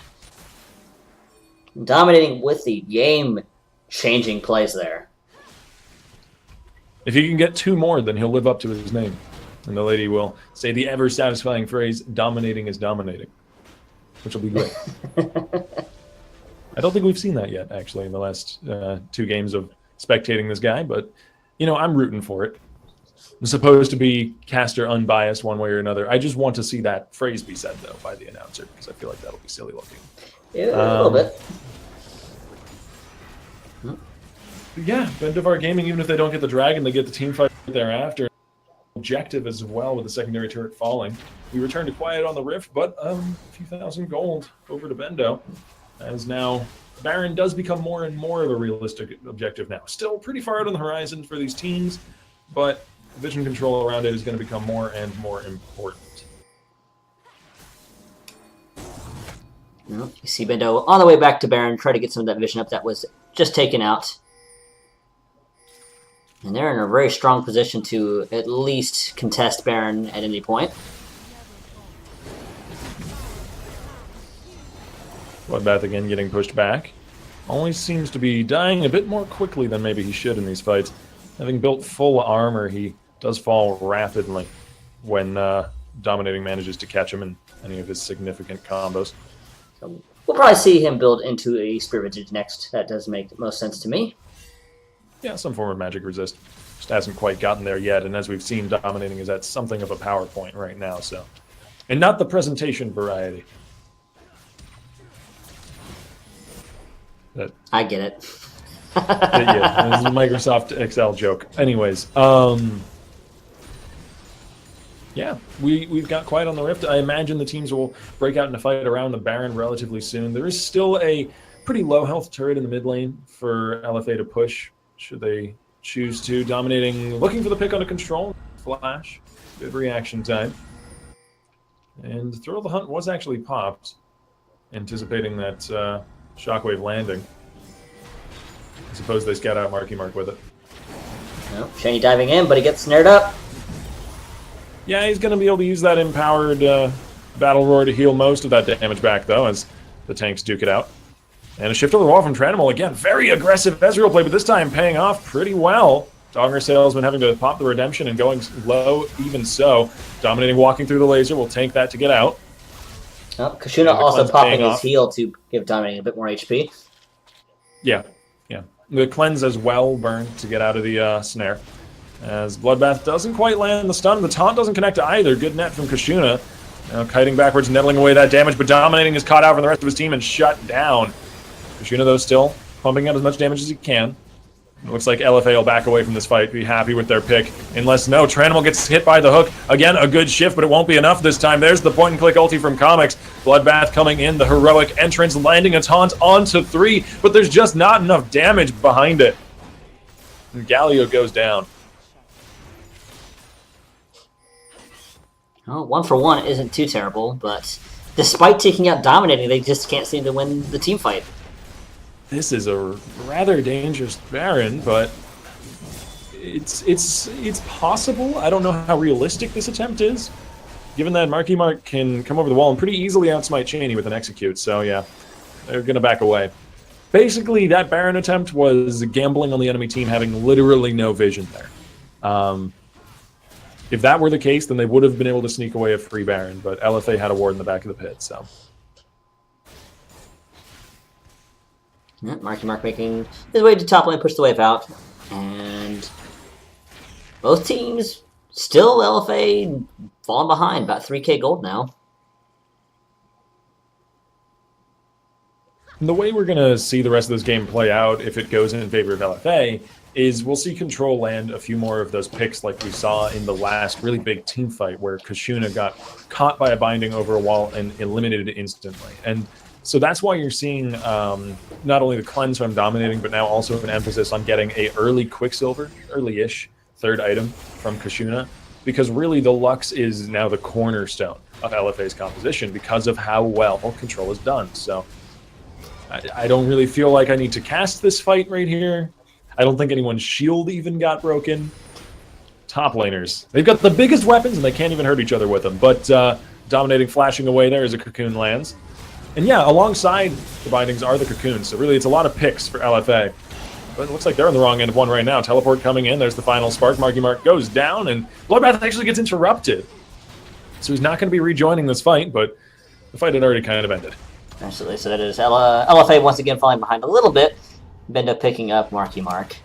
Dominating with the game-changing plays there. If he can get 2 more, then he'll live up to his name. And the lady will say the ever-satisfying phrase, dominating is dominating. Which will be great. I don't think we've seen that yet, actually, in the last 2 games of spectating this guy. But, you know, I'm rooting for it. I'm supposed to be caster unbiased one way or another. I just want to see that phrase be said, though, by the announcer. Because I feel like that'll be silly looking. Yeah, a little bit. Yeah, Bendivar Gaming, even if they don't get the dragon, they get the team fight thereafter. Objective as well with the secondary turret falling. We return to quiet on the rift, but a few thousand gold over to Bendo, as now Baron does become more and more of a realistic objective now. Still pretty far out on the horizon for these teams, but vision control around it is going to become more and more important. You see Bendo on the way back to Baron, try to get some of that vision up that was just taken out. And they're in a very strong position to at least contest Baron at any point. Bloodbath again getting pushed back. Only seems to be dying a bit more quickly than maybe he should in these fights. Having built full armor, he does fall rapidly when Dominating manages to catch him in any of his significant combos. So we'll probably see him build into a Spirit Visage next. That does make the most sense to me. Yeah, some form of magic resist. Just hasn't quite gotten there yet, and as we've seen, Dominating is at something of a power point right now, so. And not the presentation variety. I get it. Yeah, this is a Microsoft Excel joke. Anyways, yeah, we've got quiet on the Rift. I imagine the teams will break out in a fight around the Baron relatively soon. There is still a pretty low health turret in the mid lane for LFA to push, should they choose to. Dominating, looking for the pick under control. Flash, good reaction time. And Thrill of the Hunt was actually popped, anticipating that Shockwave landing. I suppose they scout out Marky Mark with it. Nope. Shiny diving in, but he gets snared up. Yeah, he's going to be able to use that empowered Battle Roar to heal most of that damage back, though, as the tanks duke it out. And a shift over the wall from Tranimal. Again, very aggressive Ezreal play, but this time paying off pretty well. Dogger Salesman having to pop the redemption and going low even so. Dominating walking through the laser will tank that to get out. Oh, Kashuna also popping his heal to give Dominating a bit more HP. Yeah, yeah. The cleanse as well burned to get out of the snare. As Bloodbath doesn't quite land the stun. The taunt doesn't connect either. Good net from Kashuna. Now kiting backwards, nettling away that damage, but Dominating is caught out from the rest of his team and shut down. Kashuna, though, still pumping out as much damage as he can. It looks like LFA will back away from this fight, be happy with their pick. Unless, no, Tranimal gets hit by the hook. Again, a good shift, but it won't be enough this time. There's the point-and-click ulti from Comics. Bloodbath coming in, the heroic entrance, landing a taunt onto 3, but there's just not enough damage behind it. And Galio goes down. Oh, 1-for-1 isn't too terrible, but despite taking out Dominating, they just can't seem to win the team fight. This is a rather dangerous Baron, but it's possible. I don't know how realistic this attempt is, given that Marky Mark can come over the wall and pretty easily outsmite Cheney with an execute. So yeah, they're gonna back away. Basically, that Baron attempt was gambling on the enemy team having literally no vision there. If that were the case, then they would have been able to sneak away a free Baron, but LFA had a ward in the back of the pit, so. Yeah, Marky Mark making his way to top lane, push the wave out. And both teams still LFA falling behind, about 3k gold now. And the way we're going to see the rest of this game play out, if it goes in favor of LFA, is we'll see Control land a few more of those picks like we saw in the last really big team fight where Kashuna got caught by a binding over a wall and eliminated instantly. And so that's why you're seeing not only the cleanse from Dominating, but now also an emphasis on getting a early Quicksilver, early-ish third item from Kashuna, because really the Lux is now the cornerstone of LFA's composition because of how well Control is done. So I don't really feel like I need to cast this fight right here. I don't think anyone's shield even got broken. Top laners. They've got the biggest weapons and they can't even hurt each other with them. But Dominating flashing away there as a cocoon lands. And yeah, alongside the bindings are the cocoons. So really it's a lot of picks for LFA. But it looks like they're on the wrong end of one right now. Teleport coming in. There's the final spark. Marky Mark goes down and Bloodbath actually gets interrupted. So he's not going to be rejoining this fight, but the fight had already kind of ended. Absolutely. So that is LFA once again falling behind a little bit. Bendo picking up Marky Mark.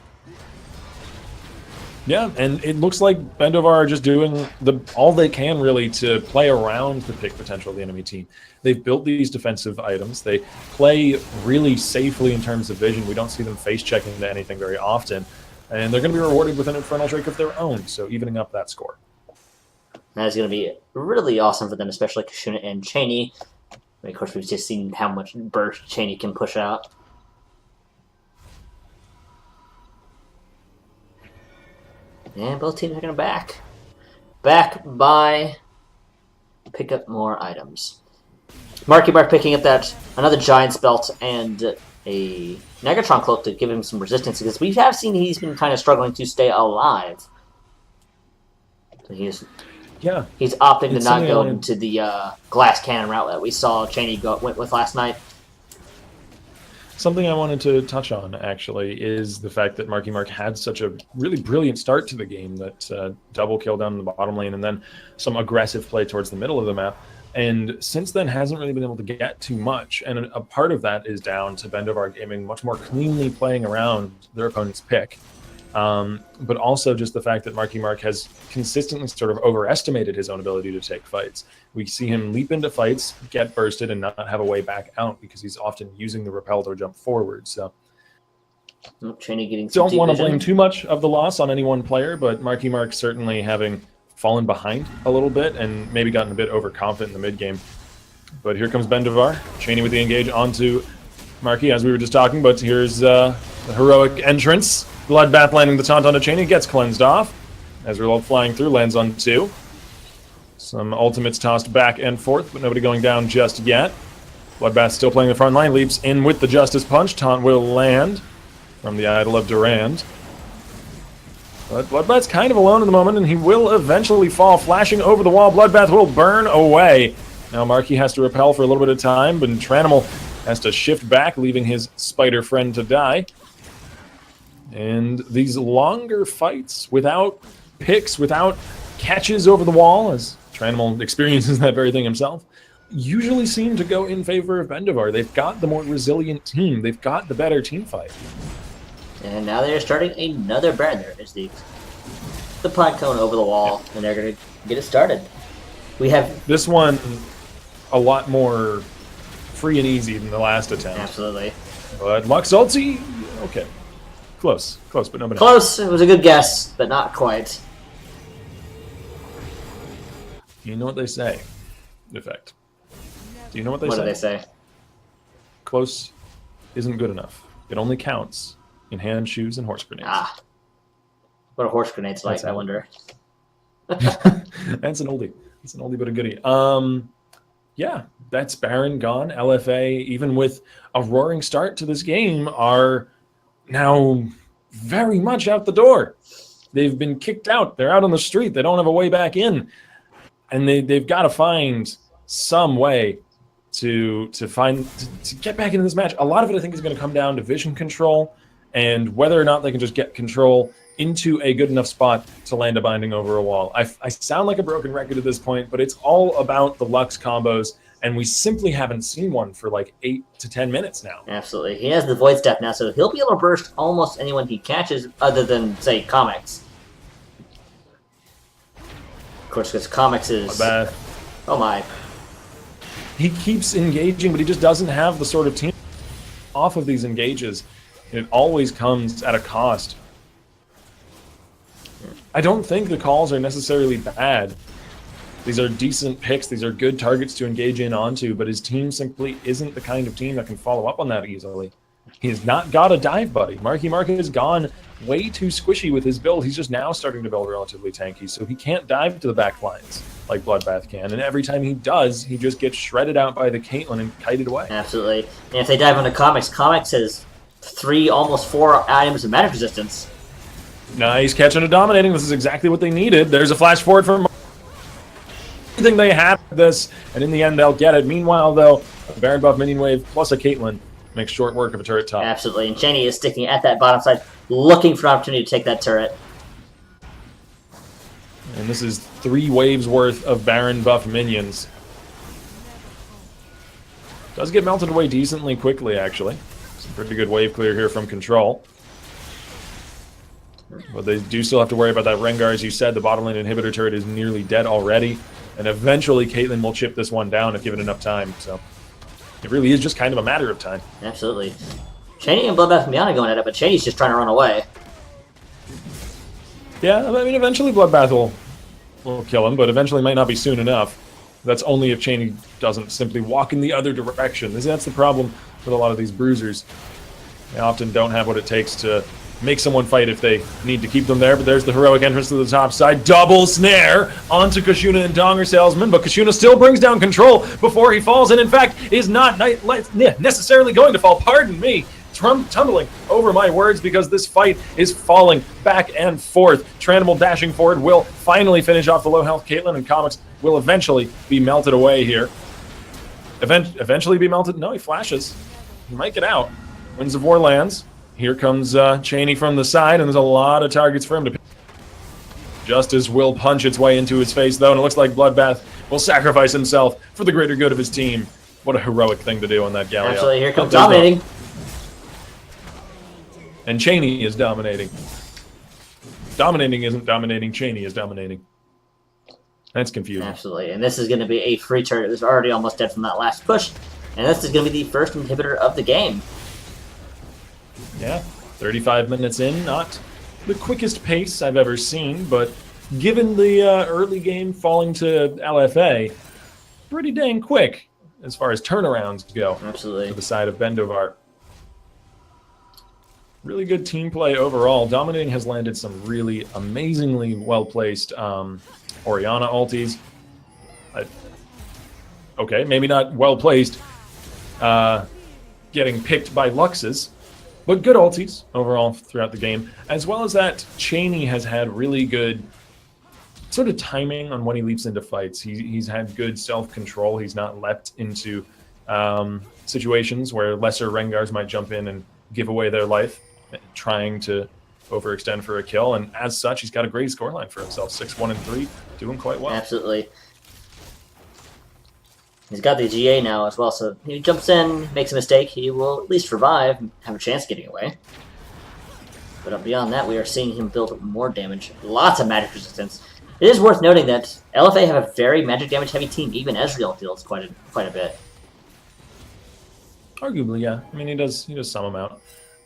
Yeah, and it looks like Bendovar are just doing all they can really to play around the pick potential of the enemy team. They've built these defensive items. They play really safely in terms of vision. We don't see them face checking to anything very often. And they're going to be rewarded with an Infernal Drake of their own, so evening up that score. That is going to be really awesome for them, especially Kashuna and Cheney. Of course, we've just seen how much burst Cheney can push out. And both teams are going to back by pick up more items. Marky Mark picking up that another Giant's Belt and a Negatron Cloak to give him some resistance, because we have seen he's been kind of struggling to stay alive. So he's opting to not go into the glass cannon route that we saw Cheney went with last night. Something I wanted to touch on, actually, is the fact that Marky Mark had such a really brilliant start to the game, that double kill down in the bottom lane and then some aggressive play towards the middle of the map. And since then, hasn't really been able to get too much. And a part of that is down to Bendovar Gaming much more cleanly playing around their opponent's pick. But also just the fact that Marky Mark has consistently sort of overestimated his own ability to take fights. We see him leap into fights, get bursted, and not have a way back out because he's often using the repel to jump forward. So Cheney getting don't want to blame too much of the loss on any one player, but Marky Mark certainly having fallen behind a little bit and maybe gotten a bit overconfident in the mid game. But here comes Bendovar. Cheney with the engage onto Marky, as we were just talking, but here's the heroic entrance. Bloodbath landing the taunt onto Cheney, gets cleansed off. Ezreal flying through, lands on 2. Some ultimates tossed back and forth, but nobody going down just yet. Bloodbath still playing the front line, leaps in with the Justice Punch. Taunt will land from the Idol of Durand. But Bloodbath's kind of alone at the moment, and he will eventually fall, flashing over the wall. Bloodbath will burn away. Now Marky has to repel for a little bit of time, but Tranimal has to shift back, leaving his spider friend to die. And these longer fights without picks, without catches over the wall, as Tranimal experiences that very thing himself, usually seem to go in favor of Bendovar. They've got the more resilient team. They've got the better team fight. And now they're starting another Baron. There is the plant cone over the wall, and they're going to get it started. We have this one a lot more free and easy than the last attempt. Absolutely. But Lux ulti, okay. Close, but nobody. Close. It was a good guess, but not quite. You know what they say, in effect. Do you know what they say? What do they say? Close isn't good enough. It only counts in hand, shoes, and horse grenades. Ah. What are horse grenades like, I wonder? That's an oldie. It's an oldie but a goodie. Yeah, that's Baron gone. LFA, even with a roaring start to this game, are now very much out the door. They've been kicked out. They're out on the street. They don't have a way back in. And they've got to find some way to get back into this match. A lot of it, I think, is going to come down to vision control and whether or not they can just get control into a good enough spot to land a binding over a wall. I sound like a broken record at this point, but it's all about the Lux combos, and we simply haven't seen one for like 8 to 10 minutes now. Absolutely. He has the Void Step now, so he'll be able to burst almost anyone he catches other than, say, Comics. Of course, because Comics is... Oh my. He keeps engaging, but he just doesn't have the sort of team off of these engages. It always comes at a cost. I don't think the calls are necessarily bad. These are decent picks. These are good targets to engage in onto, but his team simply isn't the kind of team that can follow up on that easily. He's not got a dive buddy. Marky Mark has gone way too squishy with his build. He's just now starting to build relatively tanky, so he can't dive to the back lines like Bloodbath can. And every time he does, he just gets shredded out by the Caitlyn and kited away. Absolutely. And if they dive onto Comics, Comics has 3, almost 4 items of magic resistance. Nice catching and dominating. This is exactly what they needed. There's a flash forward from everything they have this, and in the end they'll get it. Meanwhile, though, a Baron buff minion wave plus a Caitlyn makes short work of a turret top. Absolutely, and Cheney is sticking at that bottom side, looking for an opportunity to take that turret. And this is 3 waves worth of Baron buff minions. Does get melted away decently quickly, actually. Some pretty good wave clear here from Control. But they do still have to worry about that Rengar. As you said, the bottom lane inhibitor turret is nearly dead already. And eventually Caitlyn will chip this one down if given enough time. So it really is just kind of a matter of time. Absolutely. Cheney and Bloodbath and Miana going at it, but Cheney's just trying to run away. Yeah, I mean, eventually Bloodbath will kill him, but eventually might not be soon enough. That's only if Cheney doesn't simply walk in the other direction. That's the problem with a lot of these bruisers. They often don't have what it takes to make someone fight if they need to keep them there, but there's the heroic entrance to the top side. Double snare onto Kashuna and Donger Salesman, but Kashuna still brings down Control before he falls, and in fact is not necessarily going to fall. Pardon me. tumbling over my words because this fight is falling back and forth. Tranimal dashing forward will finally finish off the low health Caitlyn, and Comics will eventually be melted away here. Eventually be melted? No, he flashes. He might get out. Winds of War lands. Here comes Cheney from the side, and there's a lot of targets for him to pick. Justice will punch its way into his face, though, and it looks like Bloodbath will sacrifice himself for the greater good of his team. What a heroic thing to do on that Galio. Actually, here comes dominating. And Cheney is dominating. Dominating isn't dominating, Cheney is dominating. That's confusing. Absolutely, and this is going to be a free turret. It was already almost dead from that last push, and this is going to be the first inhibitor of the game. Yeah, 35 minutes in, not the quickest pace I've ever seen, but given the early game falling to LFA, pretty dang quick as far as turnarounds go. Absolutely. To the side of Bendovar. Really good team play overall. Dominating has landed some really amazingly well-placed Orianna ultis. Okay, maybe not well-placed, getting picked by Luxes, but good ultis overall throughout the game, as well as that Cheney has had really good sort of timing on when he leaps into fights. He's had good self-control. He's not leapt into situations where lesser Rengars might jump in and give away their life, trying to overextend for a kill, and as such, he's got a great scoreline for himself. 6-1-3, doing quite well. Absolutely. He's got the GA now as well, so he jumps in, makes a mistake, he will at least survive, have a chance of getting away. But beyond that, we are seeing him build more damage, lots of magic resistance. It is worth noting that LFA have a very magic damage heavy team. Even Ezreal deals quite a bit. Arguably, yeah. I mean, he does some amount.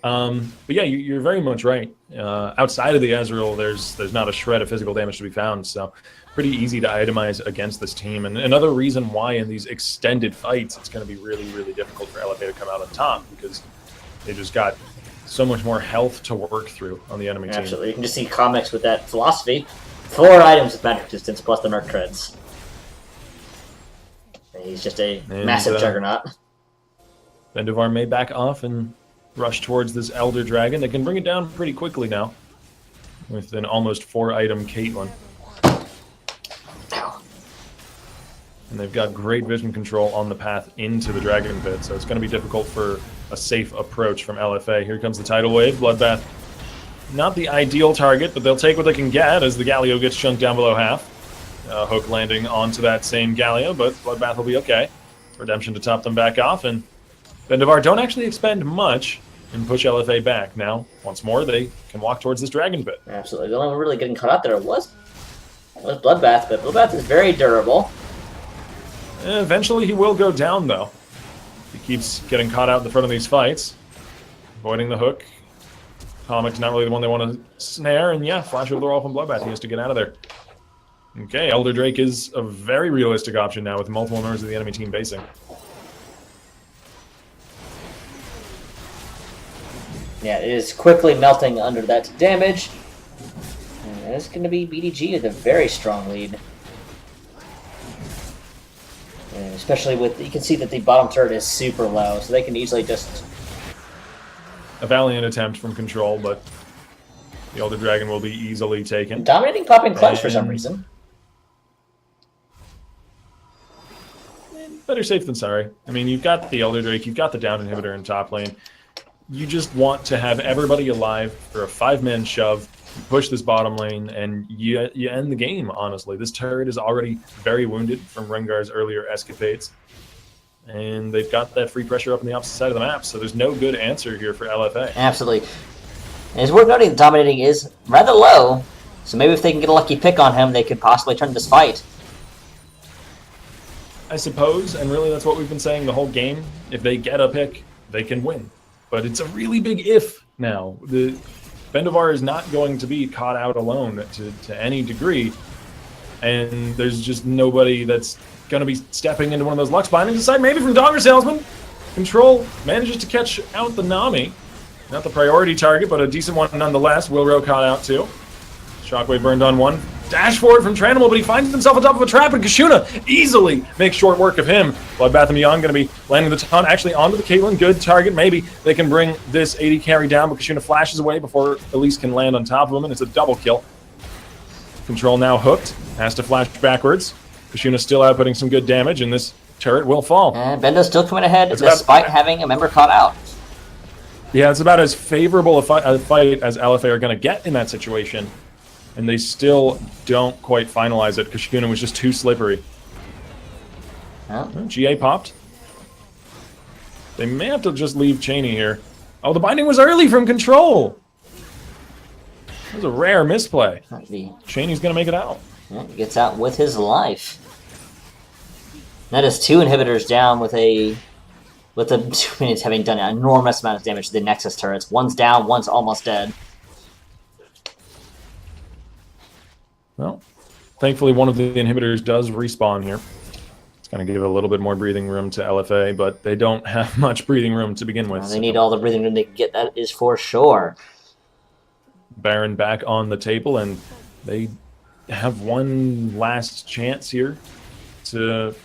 But yeah, you're very much right. Outside of the Ezreal, there's not a shred of physical damage to be found, so pretty easy to itemize against this team. And another reason why in these extended fights it's going to be really, really difficult for LFA to come out on top, because they just got so much more health to work through on the enemy team. Absolutely. You can just see Comics with that philosophy. 4 items of magic resistance plus the Merc Treads. He's just a massive juggernaut. Bendovar may back off and rush towards this Elder Dragon. They can bring it down pretty quickly now with an almost 4-item Caitlyn. And they've got great vision control on the path into the Dragon Pit, so it's going to be difficult for a safe approach from LFA. Here comes the Tidal Wave. Bloodbath, not the ideal target, but they'll take what they can get as the Galio gets chunked down below half. Hook landing onto that same Galio, but Bloodbath will be okay. Redemption to top them back off, and Bendovar don't actually expend much and push LFA back. Now, once more, they can walk towards this Dragon Pit. Absolutely. The only one really getting caught out there was Bloodbath, but Bloodbath is very durable. Eventually, he will go down, though. He keeps getting caught out in the front of these fights. Avoiding the hook. Comic's not really the one they want to snare, and yeah, flash over the wall from Bloodbath. He has to get out of there. Okay, Elder Drake is a very realistic option now with multiple members of the enemy team basing. Yeah, it is quickly melting under that damage. And it's going to be BDG with a very strong lead. And especially with, you can see that the bottom turret is super low, so they can easily just... A valiant attempt from Control, but the Elder Dragon will be easily taken. Dominating popping clutch for some reason. Better safe than sorry. I mean, you've got the Elder Drake, you've got the down inhibitor in top lane. You just want to have everybody alive for a 5-man shove, push this bottom lane, and you end the game, honestly. This turret is already very wounded from Rengar's earlier escapades. And they've got that free pressure up on the opposite side of the map, so there's no good answer here for LFA. Absolutely. And it's worth noting that Dominating is rather low, so maybe if they can get a lucky pick on him, they could possibly turn this fight. I suppose, and really that's what we've been saying the whole game. If they get a pick, they can win. But it's a really big if now. The Bendovar is not going to be caught out alone to any degree, and there's just nobody that's going to be stepping into one of those Lux bindings. Aside maybe from Dogger Salesman. Control manages to catch out the Nami. Not the priority target, but a decent one nonetheless. Wilro caught out too. Shockwave burned on one. dash forward from Tranimal, but he finds himself on top of a trap, and Kashuna easily makes short work of him. Bloodbath and Beyond going to be landing the ton actually onto the Caitlyn. Good target. Maybe they can bring this AD carry down, but Kashuna flashes away before Elise can land on top of him, and it's a double kill. Control now hooked. Has to flash backwards. Kashuna still outputting some good damage, and this turret will fall. And Bendo's still coming ahead despite having a member caught out. Yeah, it's about as favorable a fight as LFA are going to get in that situation. And they still don't quite finalize it. Kashuna was just too slippery. Oh. GA popped. They may have to just leave Cheney here. Oh, the binding was early from Control. That was a rare misplay. Cheney's going to make it out. Yeah, he gets out with his life. That is 2 inhibitors down with the 2 minutes having done an enormous amount of damage to the Nexus turrets. One's down, one's almost dead. Well, thankfully one of the inhibitors does respawn here. It's going to give a little bit more breathing room to LFA, but they don't have much breathing room to begin with. They need all the breathing room they can get, that is for sure. Baron back on the table, and they have one last chance here to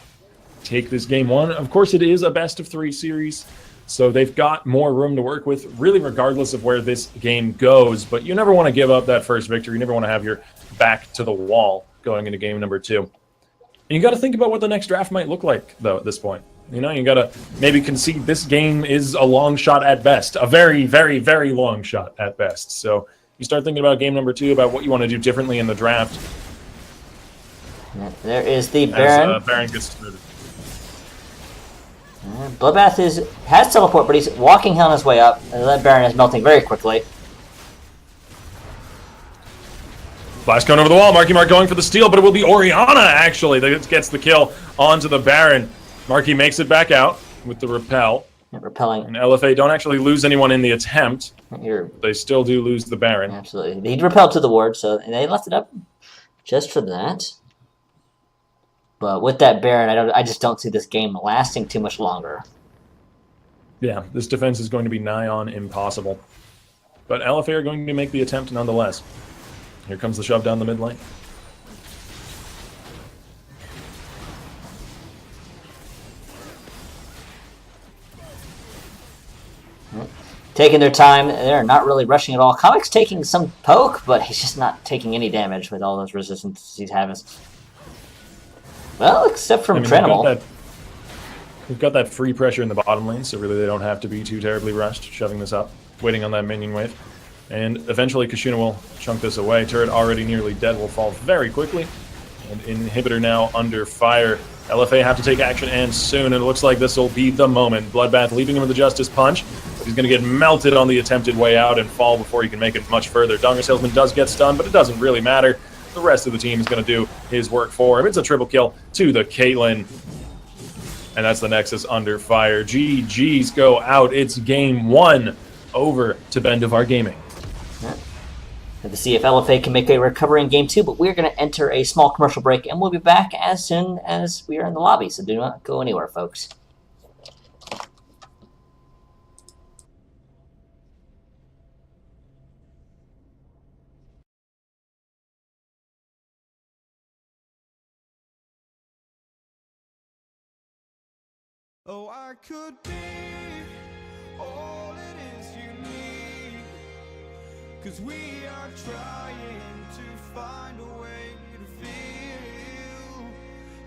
take this game 1. Of course, it is a best-of-3 series, so they've got more room to work with, really regardless of where this game goes. But you never want to give up that first victory. You never want to have your back to the wall going into game number 2. And you got to think about what the next draft might look like, though, at this point. You know, you got to maybe concede this game is a long shot at best, a very, very, very long shot at best. So you start thinking about game number 2, about what you want to do differently in the draft. There is the Baron. As, Baron gets started. Bloodbath has teleport, but he's walking on his way up, and that Baron is melting very quickly. Flash cone over the wall. Marky Mark going for the steal, but it will be Orianna, actually, that gets the kill onto the Baron. Marky makes it back out with the repel. Yeah, repelling. And LFA don't actually lose anyone in the attempt. They still do lose the Baron. Absolutely. He'd repelled to the ward, so they left it up just for that. But with that Baron, I just don't see this game lasting too much longer. Yeah, this defense is going to be nigh on impossible. But LFA are going to make the attempt nonetheless. Here comes the shove down the mid lane. Taking their time, they're not really rushing at all. Comic's taking some poke, but he's just not taking any damage with all those resistances he's having. Well, except from Tranimal. We've got that free pressure in the bottom lane, so really they don't have to be too terribly rushed, shoving this up, waiting on that minion wave. And eventually Kashuna will chunk this away. Turret already nearly dead will fall very quickly. And inhibitor now under fire. LFA have to take action, and soon. And it looks like this will be the moment. Bloodbath leaving him with the Justice Punch. He's going to get melted on the attempted way out and fall before he can make it much further. Donger Salesman does get stunned, but it doesn't really matter. The rest of the team is going to do his work for him. It's a triple kill to the Caitlyn. And that's the Nexus under fire. GG's go out. It's game 1 over to Bendovar Gaming. To see if LFA can make a recovery in game 2, but we're going to enter a small commercial break, and we'll be back as soon as we are in the lobby, so do not go anywhere, folks. Oh, I could be all it is you need, 'cause we are trying to find a way to feel.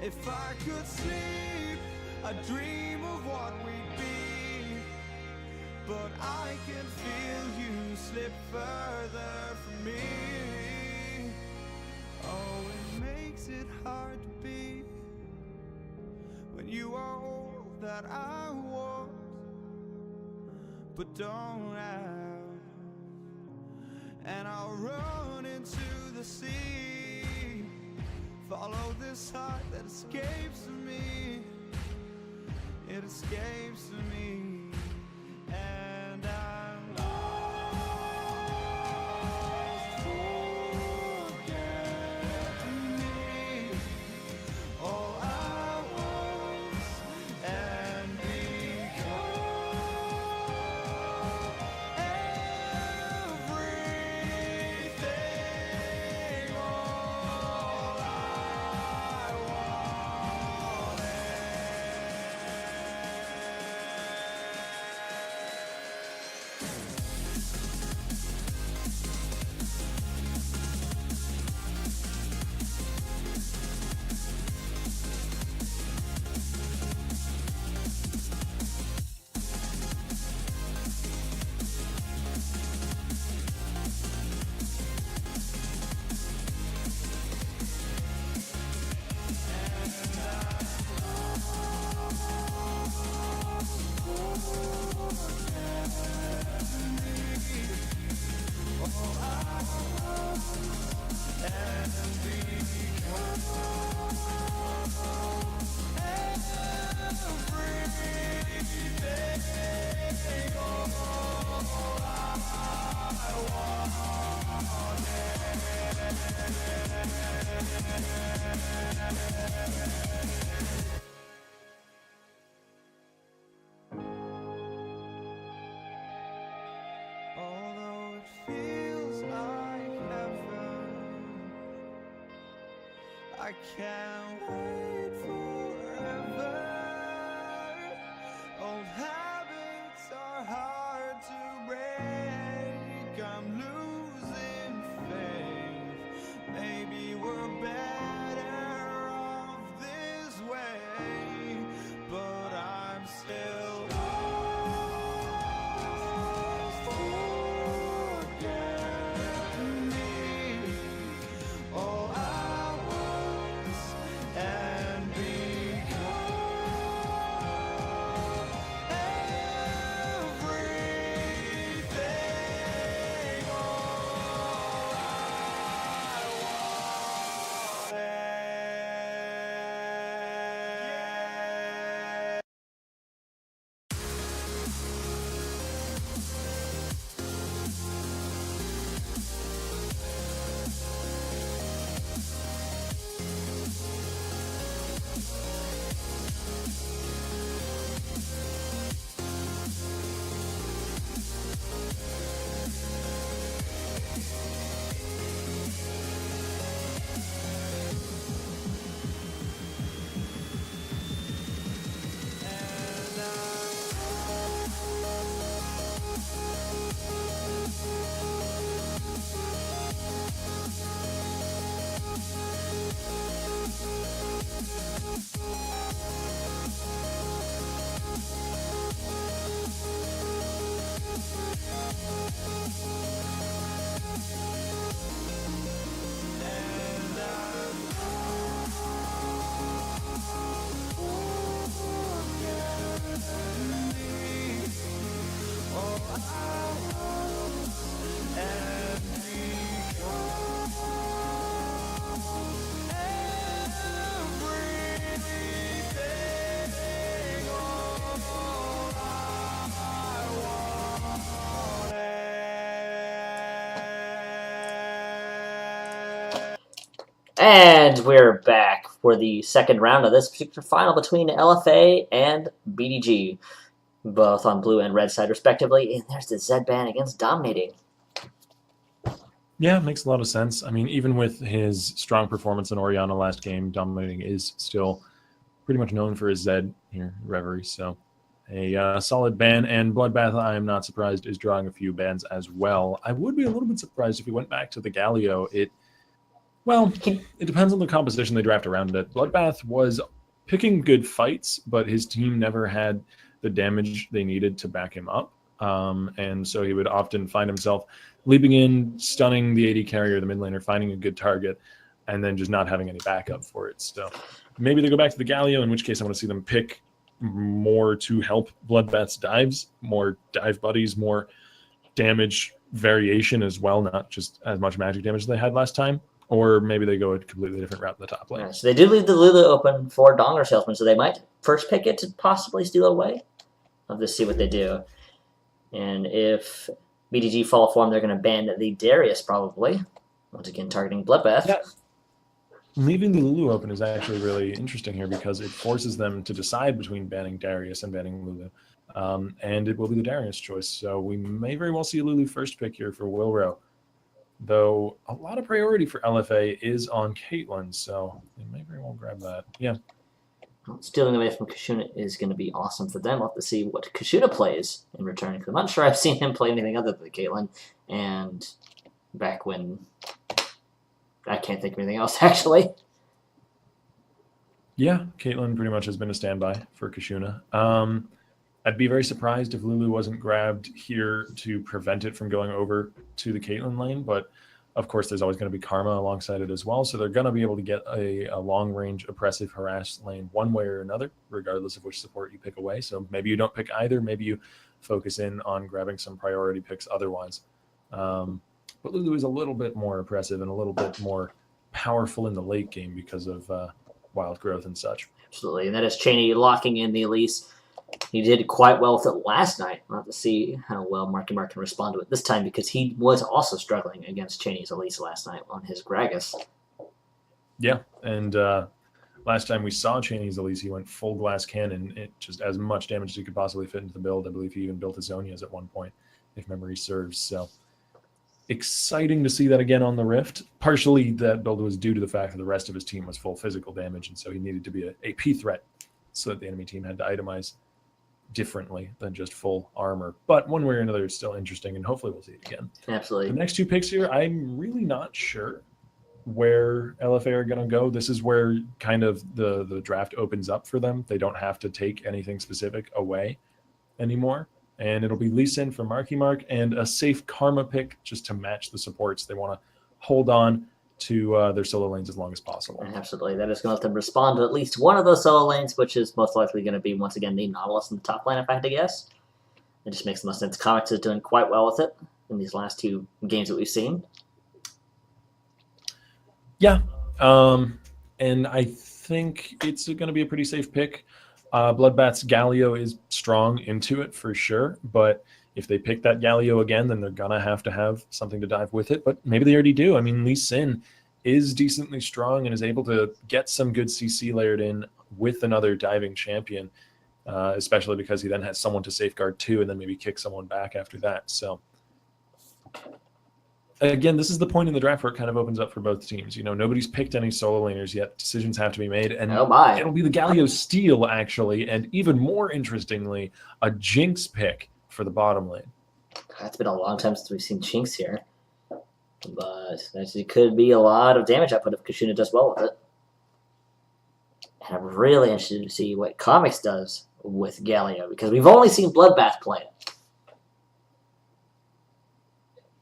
If I could sleep, I'd dream of what we'd be, but I can feel you slip further from me. Oh, it makes it hard to be when you are all that I want but don't have, and I'll run into the sea, follow this heart that escapes me, it escapes me, and I'm lost. Forget me, all I was and become everything, all I can't wait forever. Old habits are hard to break. I'm losing faith. Maybe we're better off this way, but I'm still lost. Forget me. All I was and become everything. All I wanted. And we're back for the second round of this particular final between LFA and BDG, both on blue and red side respectively. And there's the Z-Ban against Dominating. Yeah, it makes a lot of sense. I mean, even with his strong performance in Oriana last game, Dominating is still pretty much known for his Z here, Reverie. So a solid ban. And Bloodbath, I am not surprised, is drawing a few bans as well. I would be a little bit surprised if he went back to the Galio. Well, it depends on the composition they draft around it. Bloodbath was picking good fights, but his team never had the damage they needed to back him up. And so he would often find himself leaping in, stunning the AD carrier, the mid laner, finding a good target, and then just not having any backup for it. So maybe they go back to the Galio, in which case I want to see them pick more to help Bloodbath's dives, more dive buddies, more damage variation as well, not just as much magic damage as they had last time. Or maybe they go a completely different route in the top lane. Yeah, so they do leave the Lulu open for Donger Salesman, so they might first pick it to possibly steal it away. I'll just see what they do. And if BDG fall form, they're going to ban the Darius probably. Once again, targeting Bloodbath. Yeah. Leaving the Lulu open is actually really interesting here because it forces them to decide between banning Darius and banning Lulu. And it will be the Darius choice. So we may very well see a Lulu first pick here for Wilro. Though a lot of priority for LFA is on Caitlyn, so they may very well grab that. Yeah. Well, stealing away from Kashuna is going to be awesome for them. I'll have to see what Kashuna plays in return, because I'm not sure I've seen him play anything other than Caitlyn. And back when... I can't think of anything else, actually. Yeah, Caitlyn pretty much has been a standby for Kashuna. I'd be very surprised if Lulu wasn't grabbed here to prevent it from going over to the Caitlyn lane, but of course there's always going to be Karma alongside it as well, so they're going to be able to get a long-range oppressive harass lane one way or another, regardless of which support you pick away. So maybe you don't pick either, maybe you focus in on grabbing some priority picks otherwise. But Lulu is a little bit more oppressive and a little bit more powerful in the late game because of wild growth and such. Absolutely, and that is Cheney locking in the Elise. He did quite well with it last night. We'll have to see how well Marky Mark can respond to it this time, because he was also struggling against Cheney's Elise last night on his Gragas. Yeah, and last time we saw Cheney's Elise, he went full glass cannon. It just as much damage as he could possibly fit into the build. I believe he even built his Zonias at one point, if memory serves. So exciting to see that again on the Rift. Partially that build was due to the fact that the rest of his team was full physical damage, and so he needed to be a AP threat so that the enemy team had to itemize differently than just full armor. But one way or another, it's still interesting, and hopefully we'll see it again. Absolutely. The next 2 picks here, I'm really not sure where LFA are going to go. This is where kind of the draft opens up for them. They don't have to take anything specific away anymore. And it'll be Lee Sin for Marky Mark and a safe Karma pick just to match the supports. They want to hold on to their solo lanes as long as possible. Absolutely. That is going to have to respond to at least one of those solo lanes, which is most likely going to be, once again, the Nautilus in the top lane, if I had to guess. It just makes the most sense. Comics is doing quite well with it in these last 2 games that we've seen. Yeah. And I think it's going to be a pretty safe pick. Bloodbath's Galio is strong into it for sure, but if they pick that Galio again, then they're going to have something to dive with it, but maybe they already do. I mean, Lee Sin is decently strong and is able to get some good CC layered in with another diving champion, especially because he then has someone to safeguard too, and then maybe kick someone back after that. So again, this is the point in the draft where it kind of opens up for both teams. You know, nobody's picked any solo laners yet. Decisions have to be made. And it'll be the Galio steal, actually, and even more interestingly, a Jinx pick for the bottom lane. It's been a long time since we've seen Jinx here. But it could be a lot of damage output if Kashuna does well with it. And I'm really interested to see what Comics does with Galio, because we've only seen Bloodbath play it.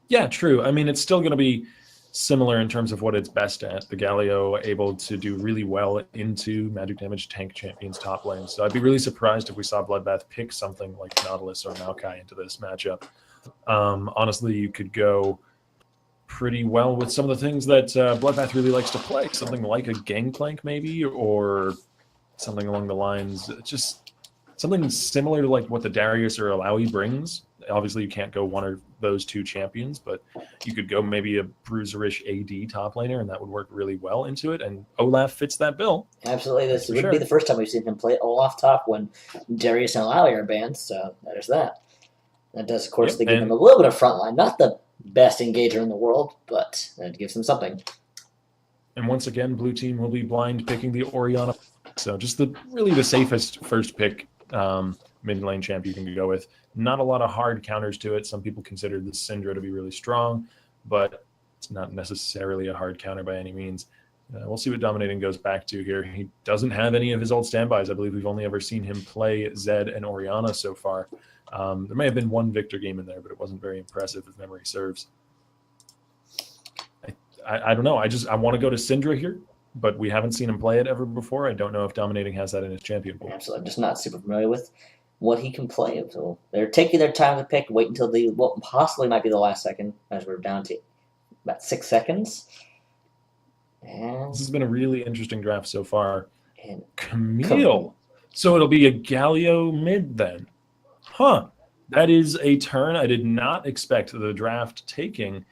Yeah, true. I mean, it's still going to be similar in terms of what it's best at. The Galio able to do really well into magic damage tank champions top lane. So I'd be really surprised if we saw Bloodbath pick something like Nautilus or Maokai into this matchup. Honestly, you could go pretty well with some of the things that Bloodbath really likes to play. Something like a Gangplank maybe, or something along the lines, just something similar to like what the Darius or Alawi brings. Obviously, you can't go one of those 2 champions, but you could go maybe a bruiserish AD top laner, and that would work really well into it. And Olaf fits that bill. Absolutely. This would be the first time we've seen him play Olaf top when Darius and Alawi are banned, so there's that. That does, of course, give him a little bit of frontline. Not the best engager in the world, but it gives him something. And once again, blue team will be blind picking the Orianna. So just really the safest first pick mid lane champ you can go with. Not a lot of hard counters to it. Some people consider the Syndra to be really strong, but it's not necessarily a hard counter by any means. We'll see what Dominating goes back to here. He doesn't have any of his old standbys. I believe we've only ever seen him play Zed and Orianna so far. There may have been one Victor game in there, but it wasn't very impressive if memory serves. I don't know. I want to go to Syndra here, but we haven't seen him play it ever before. I don't know if Dominating has that in his champion pool. Absolutely. I'm just not super familiar with what he can play. So they're taking their time to pick, wait until what possibly might be the last second, as we're down to about 6 seconds. And this has been a really interesting draft so far. And Camille. So it'll be a Galio mid then. Huh. That is a turn I did not expect the draft taking.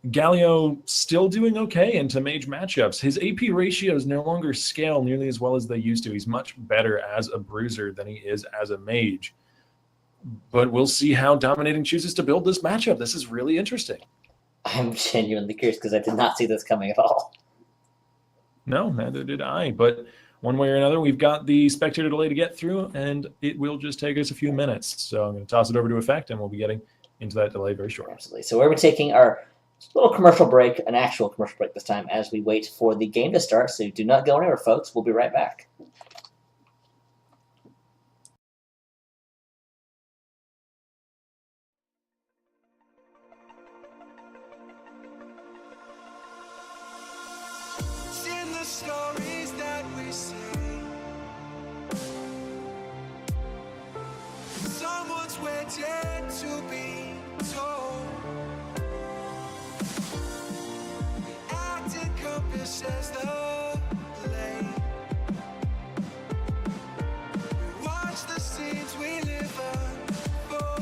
Galio still doing okay into mage matchups. His AP ratios no longer scale nearly as well as they used to. He's much better as a bruiser than he is as a mage. But we'll see how Dominating chooses to build this matchup. This is really interesting. I'm genuinely curious because I did not see this coming at all. No, neither did I. But one way or another, we've got the spectator delay to get through, and it will just take us a few minutes. So I'm going to toss it over to Effect, and we'll be getting into that delay very shortly. Absolutely. So we're taking our little commercial break, an actual commercial break this time, as we wait for the game to start. So do not go anywhere, folks. We'll be right back. In the stories that we see, someone's waiting to be told. Act encompasses the lane. We watch the scenes we live unfold.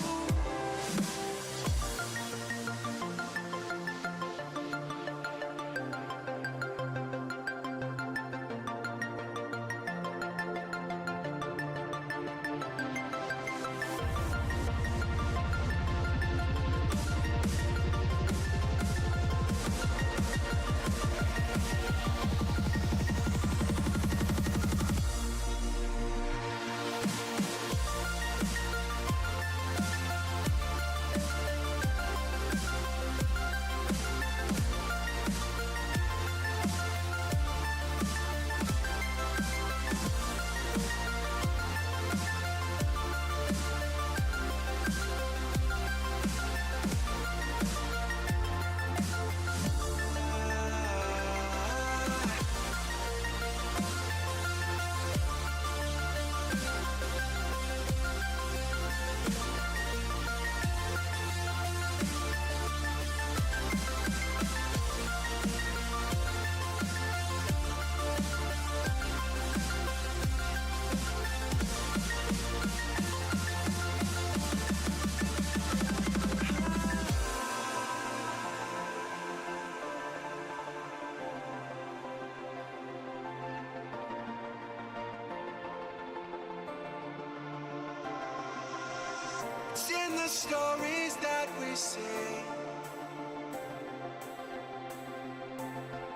in the stories that we see.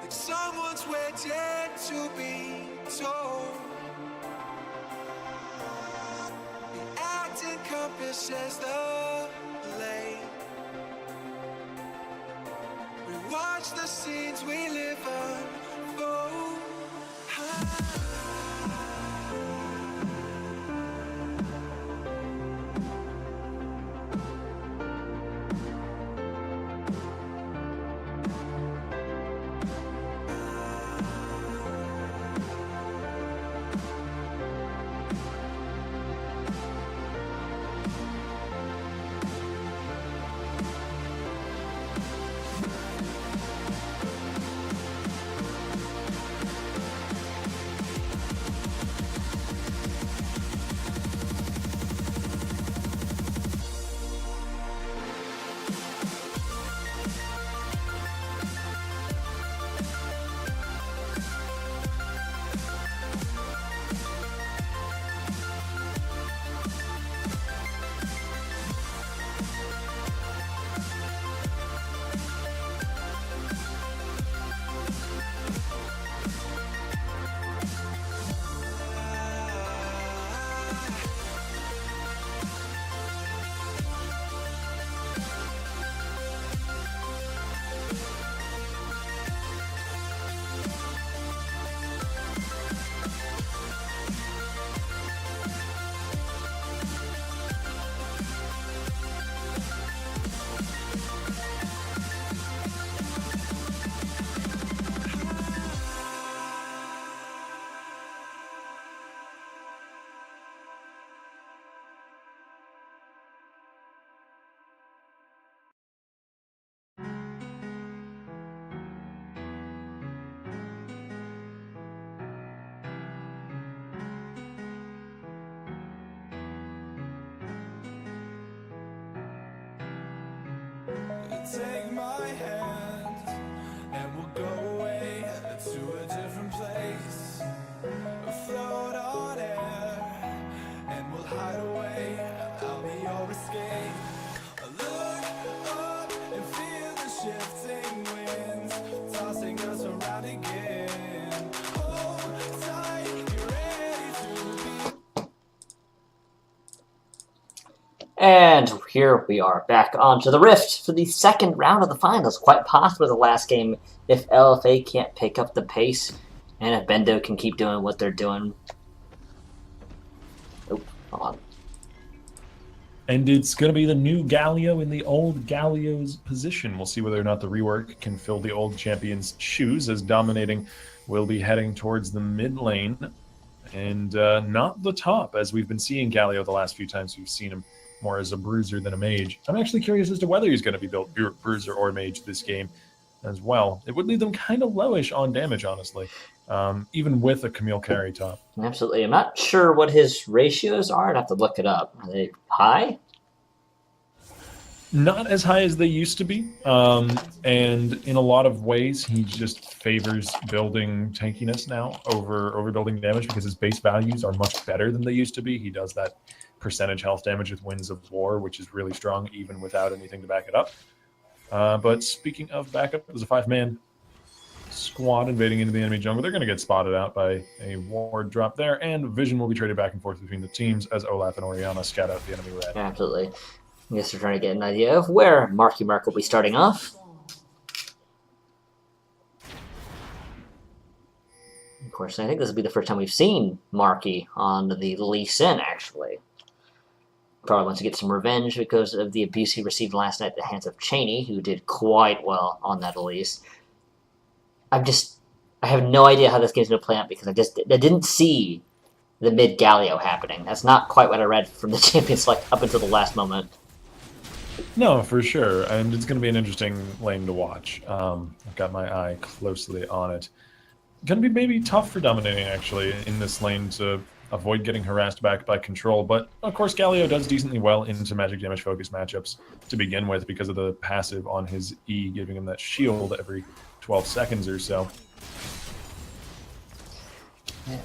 Like someone's waiting to be told. The act encompasses the lane. We watch the scenes we live unfold. Take my hand and we'll go away to a different place. Float on air and we'll hide away. I'll be your escape. Look up and feel the shifting winds tossing us around again. Hold tight, get ready to be. And here we are back onto the Rift for the second round of the finals. Quite possibly the last game if LFA can't pick up the pace and if Bendo can keep doing what they're doing. Oh, hold on. And it's going to be the new Galio in the old Galio's position. We'll see whether or not the rework can fill the old champion's shoes, as Dominating will be heading towards the mid lane and not the top, as we've been seeing Galio the last few times we've seen him more as a bruiser than a mage. I'm actually curious as to whether he's going to be built bruiser or mage this game as well. It would leave them kind of lowish on damage, honestly, even with a Camille carry top. Absolutely. I'm not sure what his ratios are. I'd have to look it up. Are they high? Not as high as they used to be, and in a lot of ways, he just favors building tankiness now over building damage because his base values are much better than they used to be. He does that percentage health damage with Winds of War, which is really strong even without anything to back it up. But speaking of backup, there's a 5-man squad invading into the enemy jungle. They're going to get spotted out by a ward drop there, and vision will be traded back and forth between the teams as Olaf and Oriana scout out the enemy red. Absolutely. I guess we're trying to get an idea of where Marky Mark will be starting off. Of course, I think this will be the first time we've seen Marky on the Lee Sin, actually. Probably wants to get some revenge because of the abuse he received last night at the hands of Cheney, who did quite well on that Elise. I have no idea how this game's going to play out because I didn't see the mid Galio happening. That's not quite what I read from the champion select up until the last moment. No, for sure, and it's going to be an interesting lane to watch. I've got my eye closely on it. Going to be maybe tough for Dominating, actually, in this lane to avoid getting harassed back by Control, but of course Galio does decently well into magic damage focus matchups to begin with because of the passive on his E, giving him that shield every 12 seconds or so.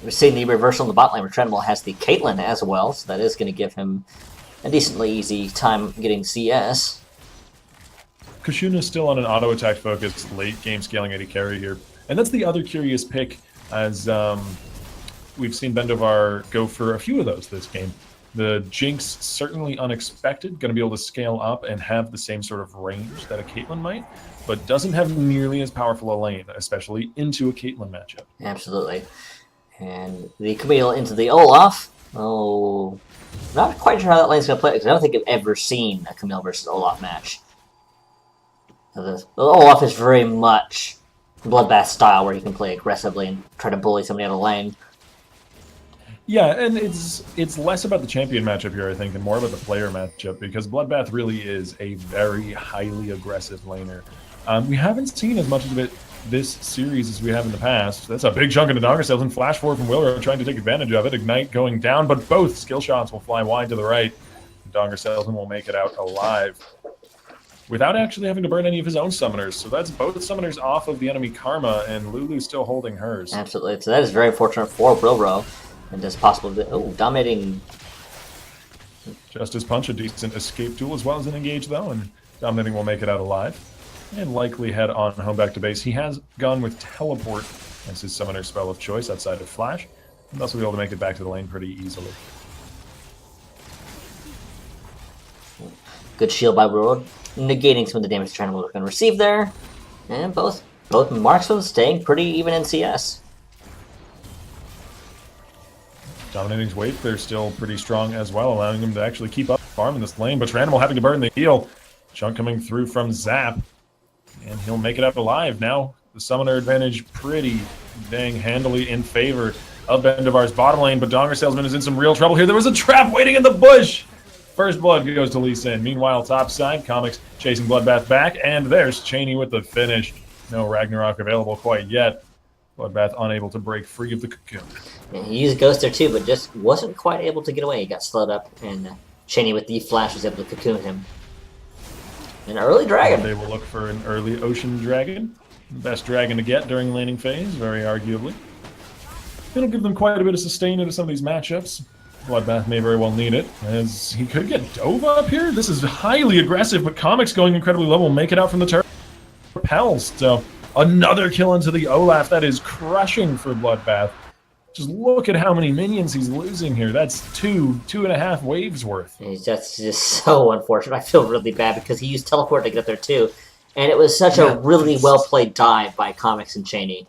We're seeing the reversal in the bot lane where Trenwell has the Caitlyn as well, so that is going to give him a decently easy time getting CS. Kashuna's still on an auto attack focused late game scaling AD carry here. And that's the other curious pick, as we've seen Bendovar go for a few of those this game. The Jinx, certainly unexpected, going to be able to scale up and have the same sort of range that a Caitlyn might, but doesn't have nearly as powerful a lane, especially into a Caitlyn matchup. Absolutely. And the Camille into the Olaf. Oh, not quite sure how that lane's going to play, because I don't think I've ever seen a Camille versus Olaf match. The Olaf is very much Bloodbath style, where you can play aggressively and try to bully somebody out of lane. Yeah, and it's less about the champion matchup here, I think, and more about the player matchup, because Bloodbath really is a very highly aggressive laner. We haven't seen as much of it this series as we have in the past. That's a big chunk into Dogger Sales, and Flash Forward from Willrow trying to take advantage of it. Ignite going down, but both skill shots will fly wide to the right. Dogger Salesman will make it out alive without actually having to burn any of his own summoners. So that's both summoners off of the enemy Karma, and Lulu's still holding hers. Absolutely. So that is very fortunate for Willrow. And it's possible to... Oh, dominating... Justice Punch, a decent escape tool as well as an engage, though, and Dominating will make it out alive. And likely head on home back to base. He has gone with Teleport as his summoner spell of choice outside of Flash, and thus will be able to make it back to the lane pretty easily. Good shield by Willrow, negating some of the damage Trent can receive there. And both marksmen staying pretty even in CS. Dominating's weight, they're still pretty strong as well, allowing him to actually keep up farm in this lane, but Tranimal having to burn the heal. Chunk coming through from Zap, and he'll make it up alive. Now, the summoner advantage pretty dang handily in favor of Bendovar's bottom lane, but Donger Salesman is in some real trouble here. There was a trap waiting in the bush! First blood goes to Lee Sin. Meanwhile, top side, Comics chasing Bloodbath back, and there's Cheney with the finish. No Ragnarok available quite yet. Bloodbath unable to break free of the cocoon. Yeah, he used Ghost there too, but just wasn't quite able to get away. He got slowed up, and Cheney with the flash was able to cocoon him. An early dragon. They will look for an early ocean dragon. The best dragon to get during laning phase, very arguably. It'll give them quite a bit of sustain into some of these matchups. Bloodbath may very well need it, as he could get Dova up here. This is highly aggressive, but Comics going incredibly low will make it out from the turret. Repels, so another kill into the Olaf. That is crushing for Bloodbath. Just look at how many minions he's losing here. That's two and a half waves worth. That's just so unfortunate. I feel really bad because he used Teleport to get up there too. And it was such a really well-played dive by Comics and Cheney.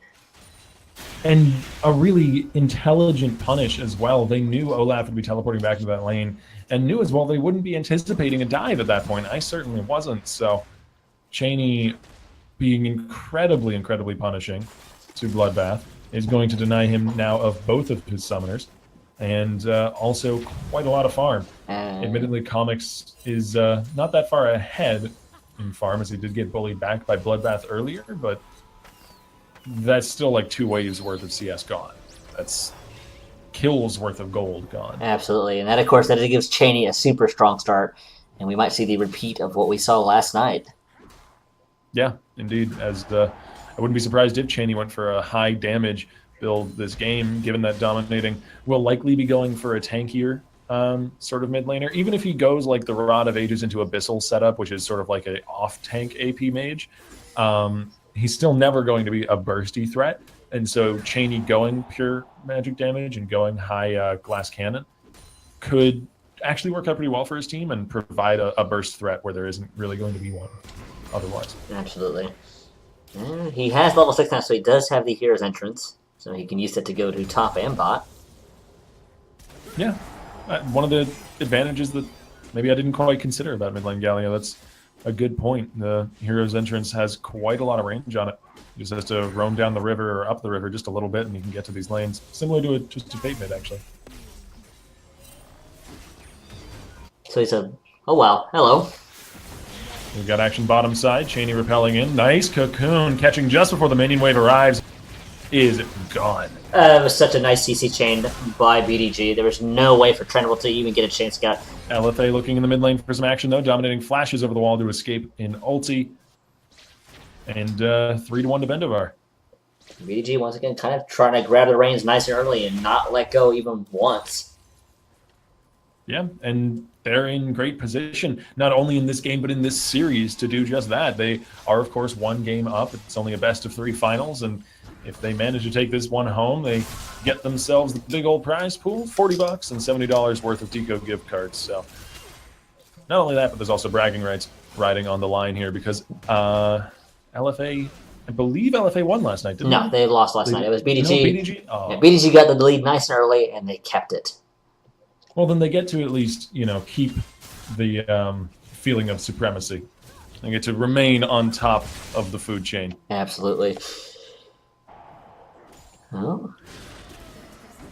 And a really intelligent punish as well. They knew Olaf would be teleporting back into that lane, and knew as well they wouldn't be anticipating a dive at that point. I certainly wasn't. So Cheney being incredibly, incredibly punishing to Bloodbath is going to deny him now of both of his summoners, and also quite a lot of farm. Admittedly, Comics is not that far ahead in farm, as he did get bullied back by Bloodbath earlier, but that's still like 2 waves worth of CS gone. That's kills worth of gold gone. Absolutely, and that, of course, that gives Cheney a super strong start, and we might see the repeat of what we saw last night. Yeah, indeed, as I wouldn't be surprised if Cheney went for a high damage build this game, given that Dominating will likely be going for a tankier sort of mid laner. Even if he goes like the Rod of Ages into Abyssal setup, which is sort of like a off-tank AP mage, he's still never going to be a bursty threat. And so Cheney going pure magic damage and going high glass cannon could actually work out pretty well for his team and provide a burst threat where there isn't really going to be one otherwise. Absolutely. He has level 6 now, so he does have the Hero's Entrance, so he can use it to go to top and bot. Yeah. One of the advantages that maybe I didn't quite consider about mid lane Gallia. That's a good point. The Hero's Entrance has quite a lot of range on it. He just has to roam down the river or up the river just a little bit, and he can get to these lanes. Similar to just a Fate mid, actually. So he said, oh wow, hello. We've got action bottom side. Cheney repelling in. Nice cocoon. Catching just before the minion wave arrives. Is gone. It was such a nice CC chain by BDG. There was no way for Trendable to even get a chance to get. LFA looking in the mid lane for some action, though. Dominating flashes over the wall to escape in ulti. And 3-1 to Bendovar. BDG, once again, kind of trying to grab the reins nice and early and not let go even once. Yeah, and they're in great position, not only in this game, but in this series to do just that. They are, of course, one game up. It's only a best-of-3 finals, and if they manage to take this one home, they get themselves the big old prize pool, $40 and $70 worth of Deco gift cards. So not only that, but there's also bragging rights riding on the line here because LFA, I believe LFA won last night, didn't they? No, they lost last night. It was BDG. No, BDG? Oh. Yeah, BDG got the lead nice and early, and they kept it. Well, then they get to at least, keep the feeling of supremacy. They get to remain on top of the food chain. Absolutely. Oh.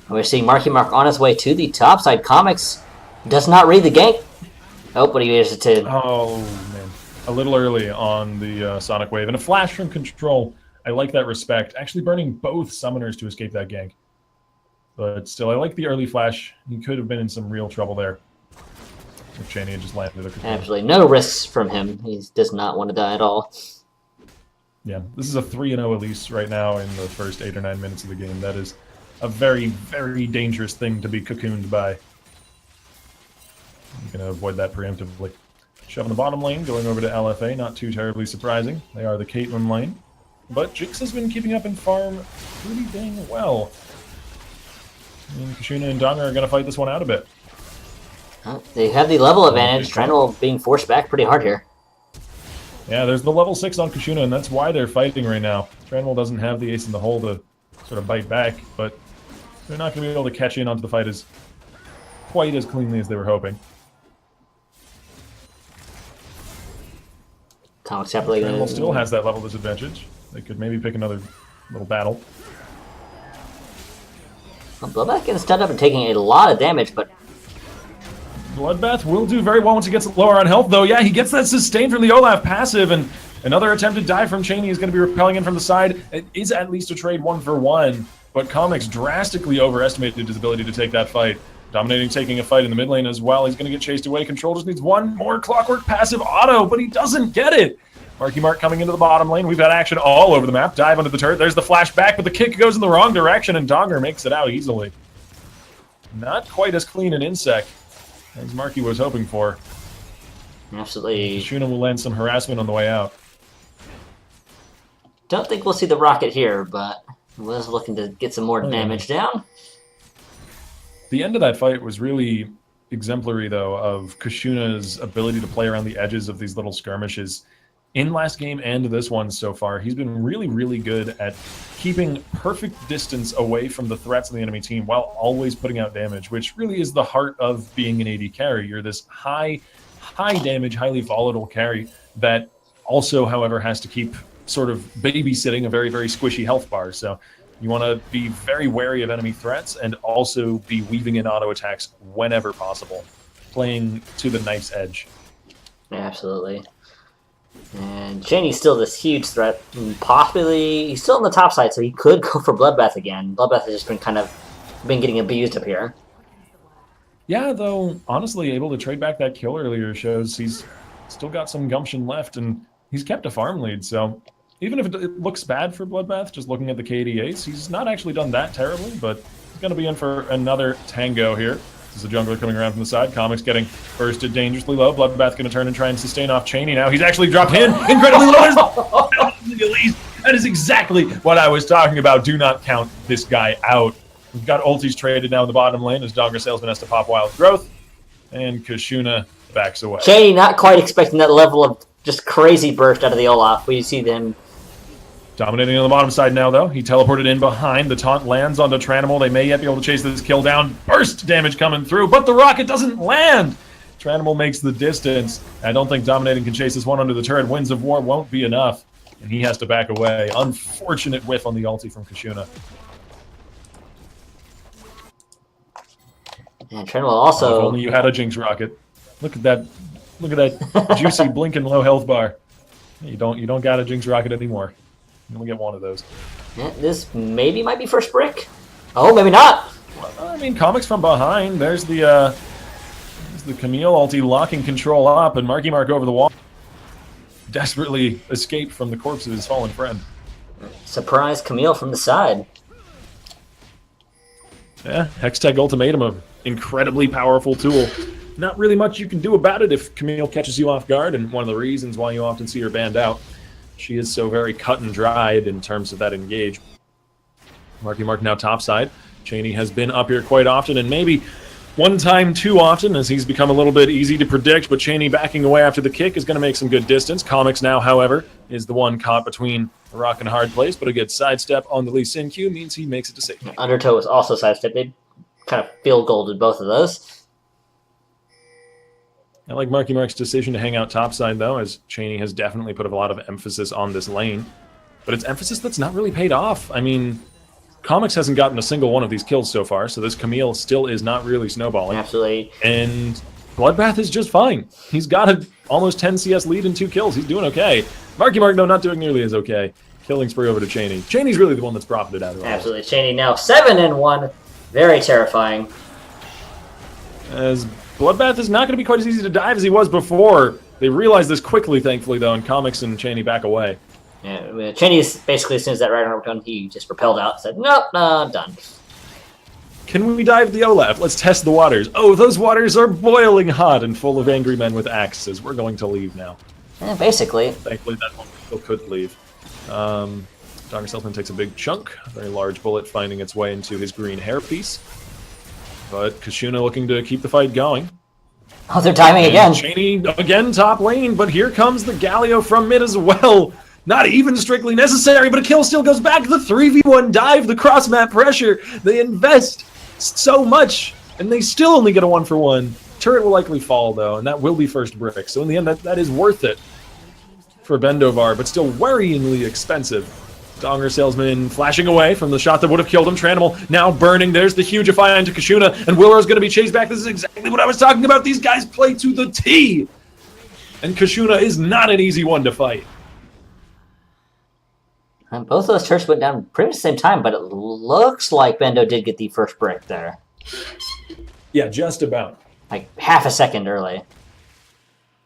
We're seeing Marky Mark on his way to the top side. Comics does not read the gank. Oh, but he uses it to... Oh, man. A little early on the Sonic Wave. And a flash from Control. I like that respect. Actually burning both summoners to escape that gank. But still, I like the early flash. He could have been in some real trouble there if Cheney had just landed a control. Absolutely. No risks from him. He does not want to die at all. Yeah, this is a 3-0 Elise right now in the first 8 or 9 minutes of the game. That is a very, very dangerous thing to be cocooned by. You can avoid that preemptively. Shoving the bottom lane, going over to LFA, not too terribly surprising. They are the Caitlyn lane. But Jix has been keeping up in farm pretty dang well. And Kashuna and Donga are going to fight this one out a bit. They have the level advantage. Trendwell being forced back pretty hard here. Yeah, there's the level 6 on Kashuna, and that's why they're fighting right now. Trendwell doesn't have the ace in the hole to sort of bite back, but they're not going to be able to catch in onto the fight quite as cleanly as they were hoping. Comics happily Trendwell still has that level disadvantage. They could maybe pick another little battle. Bloodbath getting stunned up and taking a lot of damage, but... Bloodbath will do very well once he gets lower on health, though. Yeah, he gets that sustain from the Olaf passive, and another attempted dive from Cheney is going to be repelling in from the side. It is at least a trade 1-for-1, but Comics drastically overestimated his ability to take that fight. Dominating taking a fight in the mid lane as well. He's going to get chased away. Control just needs one more Clockwork passive auto, but he doesn't get it. Marky Mark coming into the bottom lane. We've got action all over the map. Dive under the turret. There's the flash back, but the kick goes in the wrong direction, and Donger makes it out easily. Not quite as clean an insec as Marky was hoping for. Absolutely. Shuna will land some harassment on the way out. Don't think we'll see the rocket here, but was looking to get some more damage down. The end of that fight was really exemplary, though, of Kashuna's ability to play around the edges of these little skirmishes. In last game and this one so far, he's been really, really good at keeping perfect distance away from the threats of the enemy team while always putting out damage, which really is the heart of being an AD carry. You're this high damage, highly volatile carry that also, however, has to keep sort of babysitting a very, very squishy health bar. So you want to be very wary of enemy threats and also be weaving in auto attacks whenever possible, playing to the knife's edge. Absolutely. And Cheney's still this huge threat. Possibly, he's still on the top side, so he could go for Bloodbath again. Bloodbath has just been getting abused up here. Yeah, though, honestly, able to trade back that kill earlier shows he's still got some gumption left, and he's kept a farm lead, so even if it looks bad for Bloodbath, just looking at the KD ace, he's not actually done that terribly, but he's going to be in for another tango here. This is a jungler coming around from the side. Comics getting bursted dangerously low. Bloodbath going to turn and try and sustain off Cheney now. He's actually dropped in incredibly low. That is exactly what I was talking about. Do not count this guy out. We've got ultis traded now in the bottom lane as Dogger Salesman has to pop Wild Growth, and Kashuna backs away. Cheney not quite expecting that level of just crazy burst out of the Olaf. We see them dominating on the bottom side now, though. He teleported in behind. The taunt lands onto Tranimal. They may yet be able to chase this kill down. Burst damage coming through, but the rocket doesn't land. Tranimal makes the distance. I don't think Dominating can chase this one under the turret. Winds of War won't be enough, and he has to back away. Unfortunate whiff on the ulti from Kashuna. And Tranimal also... If only you had a Jinx rocket. Look at that juicy blinking low health bar. You don't got a Jinx rocket anymore. You only get one of those. Yeah, this maybe might be first brick. Oh, maybe not. Well, I mean, Comics from behind. There's the Camille ulti locking Control up, and Marky Mark over the wall. Desperately escaped from the corpse of his fallen friend. Surprise Camille from the side. Yeah, Hextech Ultimatum incredibly powerful tool. Not really much you can do about it if Camille catches you off guard, and one of the reasons why you often see her banned out. She is so very cut and dried in terms of that engage. Marky Mark now topside. Cheney has been up here quite often, and maybe one time too often, as he's become a little bit easy to predict, but Cheney backing away after the kick is going to make some good distance. Comics now, however, is the one caught between a rock and a hard place, but a good sidestep on the Lee Sin Q means he makes it to safety. Undertow was also sidestepped. They kind of field golded both of those. I like Marky Mark's decision to hang out topside, though, as Cheney has definitely put a lot of emphasis on this lane. But it's emphasis that's not really paid off. I mean, Comics hasn't gotten a single one of these kills so far, so this Camille still is not really snowballing. Absolutely. And Bloodbath is just fine. He's got an almost 10 CS lead and 2 kills. He's doing okay. Marky Mark, though, not doing nearly as okay. Killing spree over to Cheney. Cheney's really the one that's profited out of it. Absolutely. Cheney now 7-1. Very terrifying. As Bloodbath is not going to be quite as easy to dive as he was before. They realized this quickly, thankfully, though, and Comics and Cheney back away. Yeah, Cheney, basically, as soon as that Ragnarok done, he just repelled out and said, nope, done. Can we dive the Olaf? Let's test the waters. Oh, those waters are boiling hot and full of angry men with axes. We're going to leave now. Yeah, basically. Thankfully, that one still could leave. Dr. Selfman takes a big chunk. A very large bullet finding its way into his green hairpiece. But Kashuna looking to keep the fight going. Oh, they're timing again. Cheney again top lane, but here comes the Galio from mid as well. Not even strictly necessary, but a kill still goes back. The 3v1 dive, the cross-map pressure. They invest so much, and they still only get a 1-for-1. Turret will likely fall, though, and that will be first brick. So in the end, that is worth it for Bendovar, but still worryingly expensive. Donger Salesman flashing away from the shot that would have killed him. Tranimal now burning. There's the hugify into Kashuna, and Willer's going to be chased back. This is exactly what I was talking about. These guys play to the T. And Kashuna is not an easy one to fight. And both of those turrets went down pretty much the same time, but it looks like Bendo did get the first brick there. Yeah, just about. Like half a second early.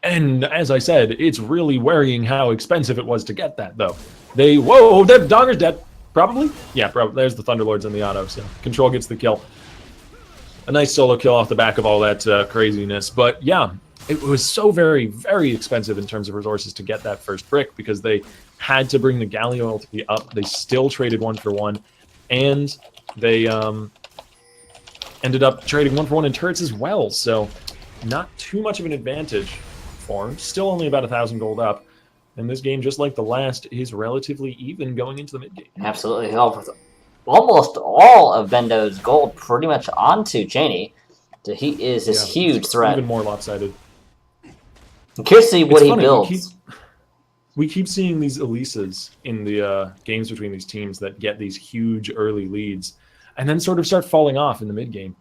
And as I said, it's really worrying how expensive it was to get that, though. Whoa, that Donger's dead. Probably? Yeah, probably. There's the Thunderlords in the auto, so Control gets the kill. A nice solo kill off the back of all that craziness. But yeah, it was so very, very expensive in terms of resources to get that first brick because they had to bring the Galio ulti up. They still traded 1-for-1, and they ended up trading 1-for-1 in turrets as well. So not too much of an advantage for him. Still only about 1,000 gold up. And this game, just like the last, is relatively even going into the mid-game. Absolutely. Almost all of Bendo's gold pretty much onto Cheney. So he is this huge threat. Even more lopsided. I'm curious to see what he builds. We keep seeing these Elises in the games between these teams that get these huge early leads and then sort of start falling off in the mid-game.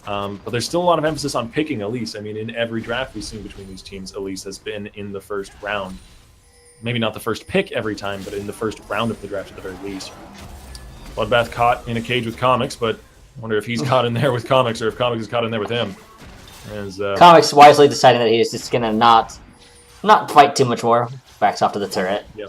But there's still a lot of emphasis on picking Elise. I mean, in every draft we've seen between these teams, Elise has been in the first round. Maybe not the first pick every time, but in the first round of the draft at the very least. Bloodbath caught in a cage with Comics, but I wonder if he's caught in there with Comics or if Comics is caught in there with him. As, Comics wisely deciding that he's just going to not fight too much more. Backs off to the turret. Yeah.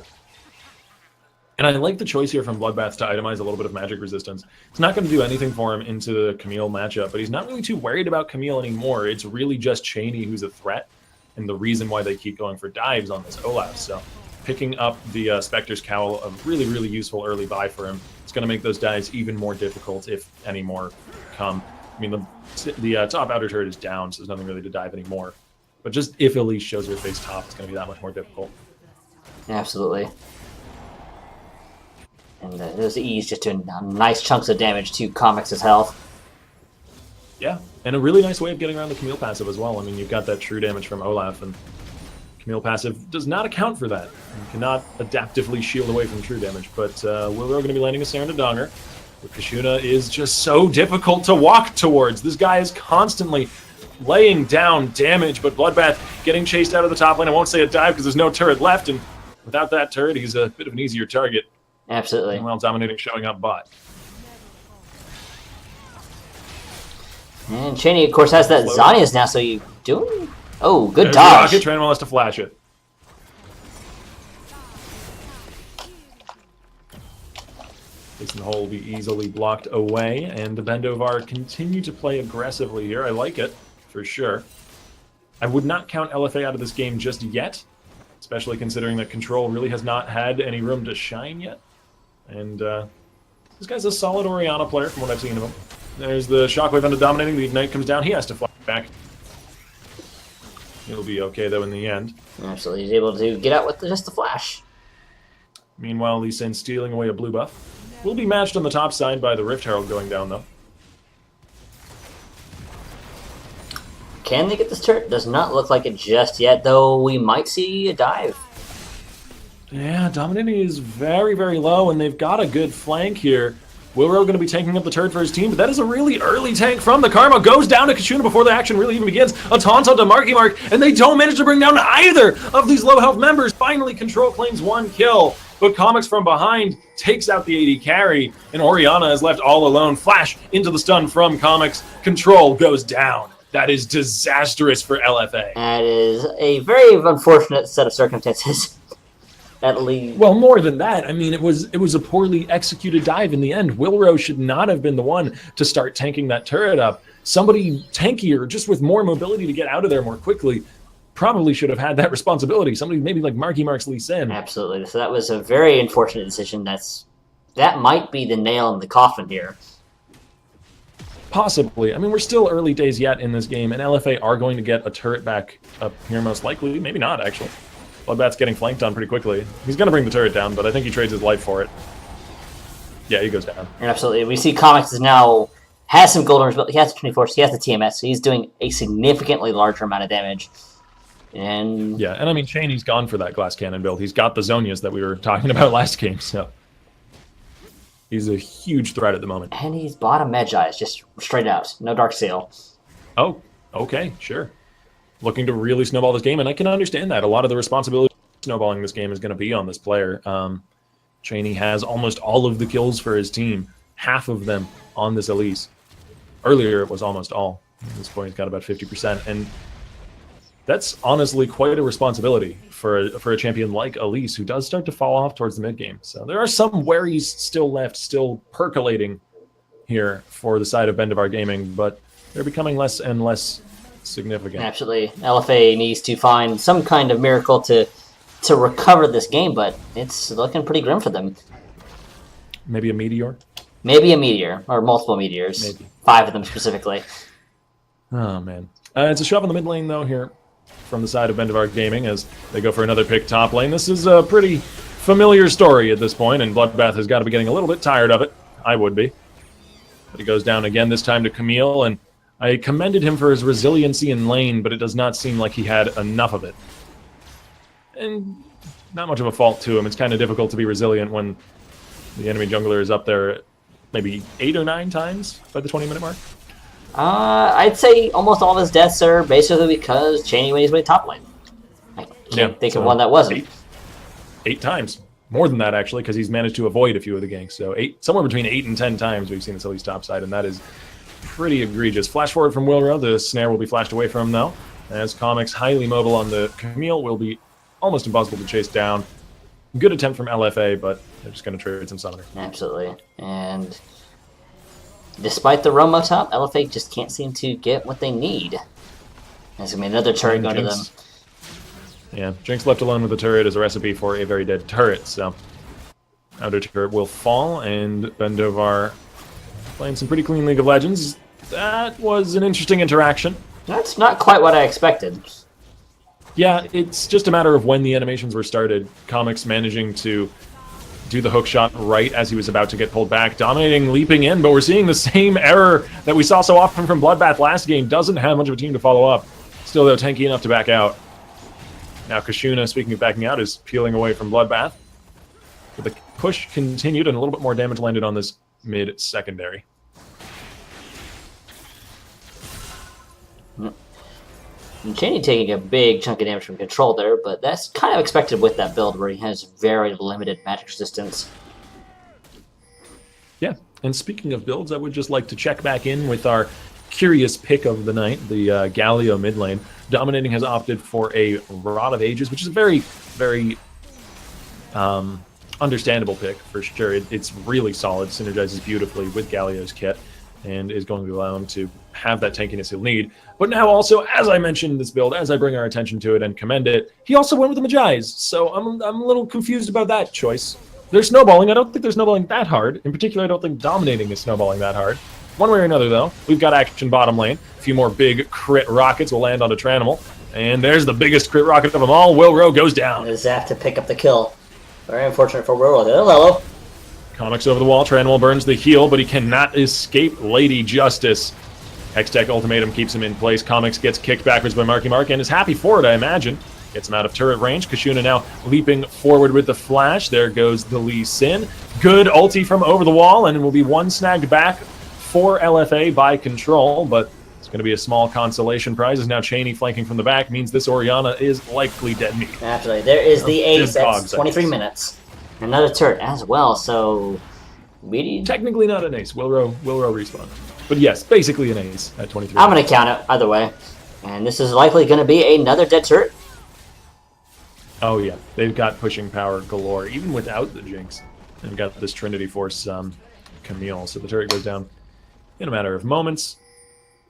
And I like the choice here from Bloodbath to itemize a little bit of magic resistance. It's not going to do anything for him into the Camille matchup, but he's not really too worried about Camille anymore. It's really just Cheney who's a threat, and the reason why they keep going for dives on this Olaf. So picking up the Spectre's Cowl, a really, really useful early buy for him. It's going to make those dives even more difficult if any more come. I mean, the top outer turret is down, so there's nothing really to dive anymore. But just if Elise shows her face top, it's going to be that much more difficult. Absolutely. And those E's just doing nice chunks of damage to Comics' health. Yeah, and a really nice way of getting around the Camille passive as well. I mean, you've got that true damage from Olaf, and Camille passive does not account for that. You cannot adaptively shield away from true damage, but we're going to be landing a Snare into Donger. But Kashuna is just so difficult to walk towards. This guy is constantly laying down damage, but Bloodbath getting chased out of the top lane. I won't say a dive because there's no turret left, and without that turret, he's a bit of an easier target. Absolutely. While dominating, showing up bot. And Cheney, of course, has that Zanias now, so you doing... Oh, good There's dodge. The rocket. Tranimal has to flash it. This hole will be easily blocked away, and the Bendovar continue to play aggressively here. I like it, for sure. I would not count LFA out of this game just yet, especially considering that Control really has not had any room to shine yet. And this guy's a solid Orianna player from what I've seen of him. There's the Shockwave into dominating. The Ignite comes down. He has to fly back. He'll be okay, though, in the end. Absolutely. He's able to get out with just the flash. Meanwhile, Lee Sin stealing away a blue buff. Will be matched on the top side by the Rift Herald going down, though. Can they get this turret? Does not look like it just yet, though we might see a dive. Yeah, dominating is very, very low, and they've got a good flank here. Wilro going to be taking up the turret for his team, but that is a really early tank from the Karma. Goes down to Kashuna before the action really even begins. A taunt onto Marky Mark, and they don't manage to bring down either of these low health members. Finally, Control claims 1 kill, but Comics from behind takes out the AD carry, and Orianna is left all alone. Flash into the stun from Comics. Control goes down. That is disastrous for LFA. That is a very unfortunate set of circumstances. At least. Well, more than that, I mean, it was a poorly executed dive in the end. Wilro should not have been the one to start tanking that turret up. Somebody tankier, just with more mobility to get out of there more quickly, probably should have had that responsibility. Somebody maybe like Marky Mark's Lee Sin. Absolutely. So that was a very unfortunate decision. That might be the nail in the coffin here. Possibly. I mean, we're still early days yet in this game, and LFA are going to get a turret back up here most likely. Maybe not, actually. Bloodbath's getting flanked on pretty quickly. He's going to bring the turret down, but I think he trades his life for it. Yeah, he goes down. Absolutely. We see Comics is now has some golden built. He has the 24, so he has the TMS, so he's doing a significantly larger amount of damage. And yeah, and I mean, Cheney's gone for that glass cannon build. He's got the Zonias that we were talking about last game, so he's a huge threat at the moment. And he's bottom Medjai's, just straight out. No Dark Seal. Oh, okay, sure. Looking to really snowball this game, and I can understand that. A lot of the responsibility of snowballing this game is going to be on this player. Cheney has almost all of the kills for his team, half of them on this Elise. Earlier, it was almost all. At this point, he's got about 50%, and that's honestly quite a responsibility for a champion like Elise, who does start to fall off towards the mid-game. So there are some worries still left, still percolating here for the side of Bendovar Gaming, but they're becoming less and less significant. Absolutely. LFA needs to find some kind of miracle to recover this game, but it's looking pretty grim for them. Maybe a meteor? Maybe a meteor, or multiple meteors. Maybe. 5 of them specifically. Oh, man. It's a shove in the mid lane, though, here from the side of Bendovar Gaming as they go for another pick top lane. This is a pretty familiar story at this point, and Bloodbath has got to be getting a little bit tired of it. I would be. But he goes down again, this time to Camille, and I commended him for his resiliency in lane, but it does not seem like he had enough of it. And not much of a fault to him. It's kind of difficult to be resilient when the enemy jungler is up there maybe 8 or 9 times by the 20-minute mark. I'd say almost all of his deaths are basically because Cheney went his way top lane. I can't think of one that wasn't. 8 times. More than that, actually, because he's managed to avoid a few of the ganks. So somewhere between 8 and 10 times we've seen this Elise top side, and that is pretty egregious. Flash forward from Wilro. The snare will be flashed away from him, though, as Comics highly mobile on the Camille will be almost impossible to chase down. Good attempt from LFA, but they're just going to trade some summoner. Absolutely. And despite the Romo top, LFA just can't seem to get what they need. There's going to be another turret going to them. Yeah, Jinx left alone with the turret is a recipe for a very dead turret, so outer turret will fall, and Bendovar playing some pretty clean League of Legends. That was an interesting interaction. That's not quite what I expected. Yeah, it's just a matter of when the animations were started. Comics managing to do the hook shot right as he was about to get pulled back, dominating, leaping in, but we're seeing the same error that we saw so often from Bloodbath last game. Doesn't have much of a team to follow up. Still, though, tanky enough to back out. Now Kashuna, speaking of backing out, is peeling away from Bloodbath. But the push continued, and a little bit more damage landed on this mid-secondary. And Cheney taking a big chunk of damage from control there, but that's kind of expected with that build where he has very limited magic resistance. Yeah, and speaking of builds, I would just like to check back in with our curious pick of the night, the Galio mid lane. Dominating has opted for a Rod of Ages, which is a very, very understandable pick for sure. It's really solid, synergizes beautifully with Galio's kit, and is going to allow him to have that tankiness he'll need. But now also, as I mentioned this build, as I bring our attention to it and commend it, he also went with the Magi's, so I'm a little confused about that choice. They're snowballing. I don't think they're snowballing that hard. In particular, I don't think dominating is snowballing that hard. One way or another, though, we've got action bottom lane. A few more big crit rockets will land onto Tranimal. And there's the biggest crit rocket of them all. Wilro goes down. Zap to pick up the kill. Very unfortunate for Wilro. Hello. Comics over the wall. Tranimal burns the heal, but he cannot escape Lady Justice. Hextech Ultimatum keeps him in place. Comics gets kicked backwards by Marky Mark and is happy for it, I imagine. Gets him out of turret range. Kashuna now leaping forward with the flash. There goes the Lee Sin. Good ulti from over the wall, and will be one snagged back for LFA by Control, but it's going to be a small consolation prize. As now Cheney flanking from the back means this Orianna is likely dead meat. Absolutely. There is the ace at 23 minutes. Another turret as well, so... Technically not an ace. Wilro respawn. But yes, basically an ace at 23. I'm going to count it either way. And this is likely going to be another dead turret. Oh yeah, they've got pushing power galore, even without the Jinx. They've got this Trinity Force Camille, so the turret goes down in a matter of moments.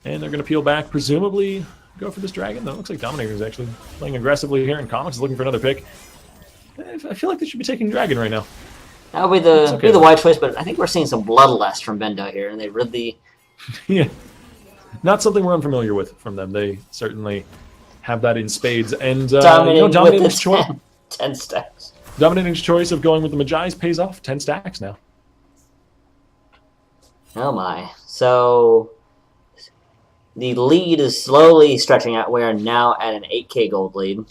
And they're going to peel back, presumably go for this dragon, though. It looks like Dominator is actually playing aggressively here, and Comics is looking for another pick. I feel like they should be taking dragon right now. That would be the wide choice, but I think we're seeing some bloodlust from Bendo here, and they really... Yeah. Not something we're unfamiliar with from them. They certainly have that in spades. And Dominating's choice. 10 stacks. Dominating's choice of going with the Magi's pays off. 10 stacks now. Oh my. So the lead is slowly stretching out. We are now at an 8k gold lead.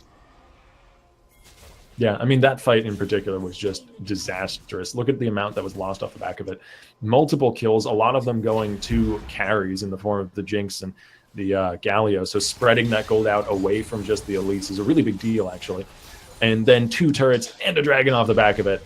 Yeah, I mean, that fight in particular was just disastrous. Look at the amount that was lost off the back of it. Multiple kills, a lot of them going to carries in the form of the Jinx and the Galio. So spreading that gold out away from just the elites is a really big deal, actually. And then 2 turrets and a dragon off the back of it.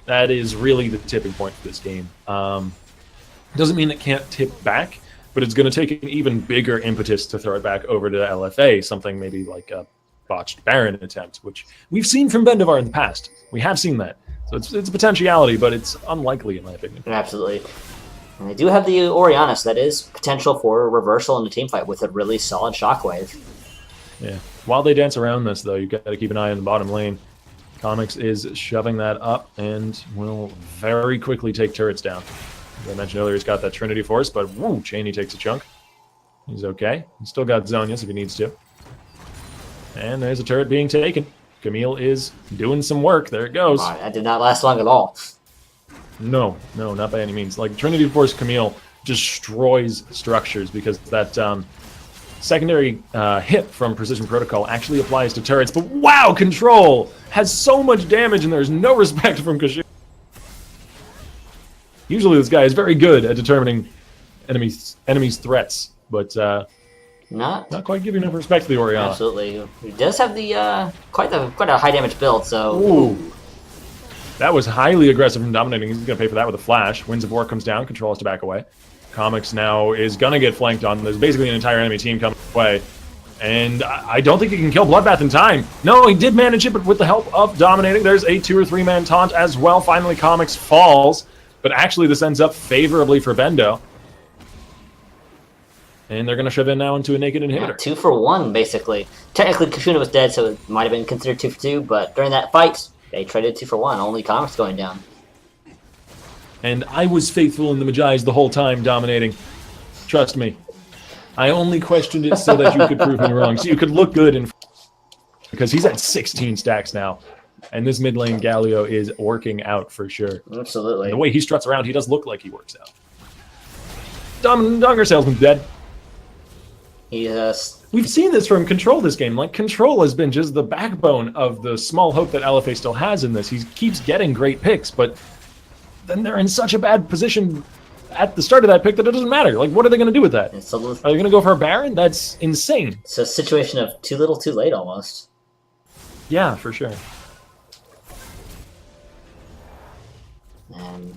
That is really the tipping point for this game. Doesn't mean it can't tip back, but it's going to take an even bigger impetus to throw it back over to LFA, something maybe like a botched Baron attempt, which we've seen from Bendevar in the past. We have seen that. So it's a potentiality, but it's unlikely in my opinion. Absolutely. And they do have the Orianna, so that is potential for a reversal in the team fight with a really solid shockwave. Yeah. While they dance around this, though, you've got to keep an eye on the bottom lane. Comics is shoving that up and will very quickly take turrets down. As I mentioned earlier, he's got that Trinity Force, but woo, Cheney takes a chunk. He's okay. He's still got Zonius if he needs to. And there's a turret being taken. Camille is doing some work. There it goes. That did not last long at all. No, not by any means. Like, Trinity Force Camille destroys structures because that secondary hit from Precision Protocol actually applies to turrets. But wow, Control has so much damage and there's no respect from Kashir. Usually this guy is very good at determining enemies' threats, but not quite giving enough respect to the Orianna. Absolutely. He does have the quite a high damage build, so... Ooh. That was highly aggressive from Dominating. He's going to pay for that with a flash. Winds of War comes down. Control has to back away. Comics now is going to get flanked on. There's basically an entire enemy team coming away. And I don't think he can kill Bloodbath in time. No, he did manage it, but with the help of Dominating, there's a 2 or 3 man taunt as well. Finally, Comics falls. But actually, this ends up favorably for Bendo. And they're going to shove in now into a naked inhibitor. Yeah, 2 for 1, basically. Technically, Kashuna was dead, so it might have been considered 2 for 2, but during that fight, they traded 2 for 1. Only Comics going down. And I was faithful in the Magi's the whole time, Dominating. Trust me. I only questioned it so that you could prove me wrong, so you could look good in... Because he's at 16 stacks now. And this mid lane Galio is working out for sure. Absolutely. And the way he struts around, he does look like he works out. Donger Salesman's dead. Yes. We've seen this from Control this game. Like, Control has been just the backbone of the small hope that LFA still has in this. He keeps getting great picks, but then they're in such a bad position at the start of that pick that it doesn't matter. Like, what are they going to do with that? Are they going to go for a Baron? That's insane. It's a situation of too little, too late, almost. Yeah, for sure.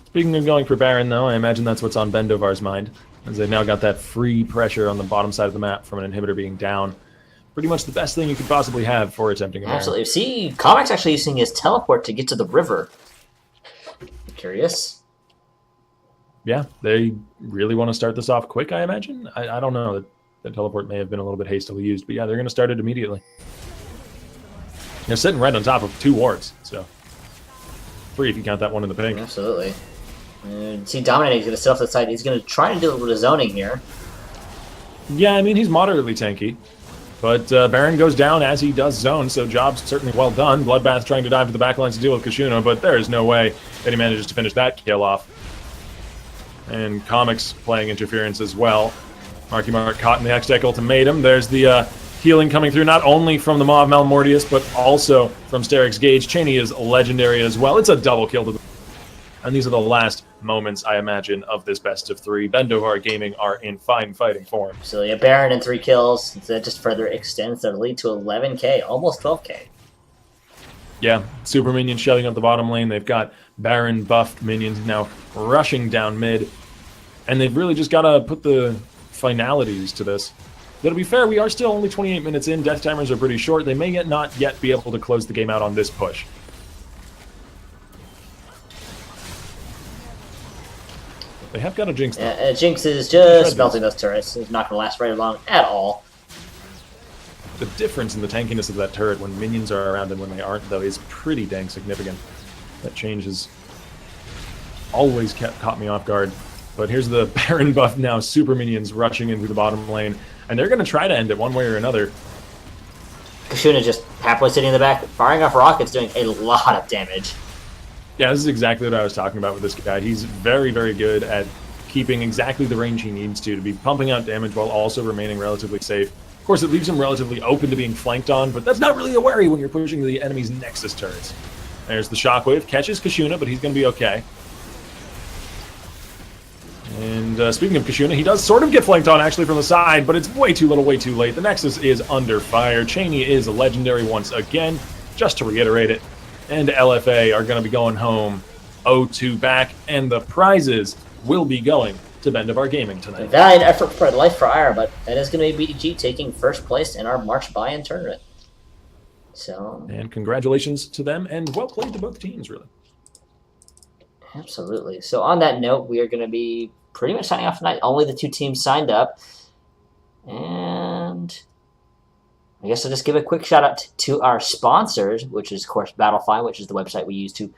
Speaking of going for Baron, though, I imagine that's what's on Bendovar's mind, as they've now got that free pressure on the bottom side of the map from an inhibitor being down. Pretty much the best thing you could possibly have for attempting a Baron. Absolutely. See, Comics actually using his teleport to get to the river. curious. Yeah, they really want to start this off quick, I imagine. I don't know. The teleport may have been a little bit hastily used, but yeah, they're going to start it immediately. They're sitting right on top of 2 wards, so 3 if you count that one in the pink. Absolutely. See, Dominating is going to sit off the side. He's going to try and do a little bit of zoning here. Yeah, I mean, he's moderately tanky. But Baron goes down as he does zone, so job's certainly well done. Bloodbath trying to dive to the backlines to deal with Kashuna, but there is no way that he manages to finish that kill off. And Comics playing interference as well. Marky Mark caught in the X-Deck ultimatum. There's the healing coming through, not only from the Maw of Malmortius, but also from Steric's Gage. Cheney is legendary as well. It's a double kill to the... And these are the last moments, I imagine, of this best of 3. Bendovar Gaming are in fine fighting form. So yeah, Baron and 3 kills. That just further extends their lead to 11k, almost 12k. Yeah, super minions shelling up the bottom lane. They've got Baron buffed minions now rushing down mid. And they've really just got to put the finalities to this. Though to be fair, we are still only 28 minutes in. Death timers are pretty short. They may not yet be able to close the game out on this push. They have got a Jinx, though. Jinx is just melting those turrets. It's not going to last very long at all. The difference in the tankiness of that turret when minions are around and when they aren't, though, is pretty dang significant. That change has always caught me off guard. But here's the Baron buff now. Super minions rushing in through the bottom lane. And they're going to try to end it one way or another. Kashuna just happily sitting in the back, firing off rockets, doing a lot of damage. Yeah, this is exactly what I was talking about with this guy. He's very, very good at keeping exactly the range he needs to be pumping out damage while also remaining relatively safe. Of course, it leaves him relatively open to being flanked on, but that's not really a worry when you're pushing the enemy's Nexus turrets. There's the Shockwave, catches Kashuna, but he's going to be okay. And speaking of Kashuna, he does sort of get flanked on actually from the side, but it's way too little, way too late. The Nexus is under fire. Cheney is a legendary once again, just to reiterate it. And LFA are going to be going home 0-2 back, and the prizes will be going to Bendovar Gaming tonight. A valiant effort for life for Ire, but that is going to be BDG taking first place in our March buy-in tournament. So, and congratulations to them, and well played to both teams, really. Absolutely. So on that note, we are going to be pretty much signing off tonight. Only the 2 teams signed up. And I guess I'll just give a quick shout out to our sponsors, which is, of course, Battlefy, which is the website we use to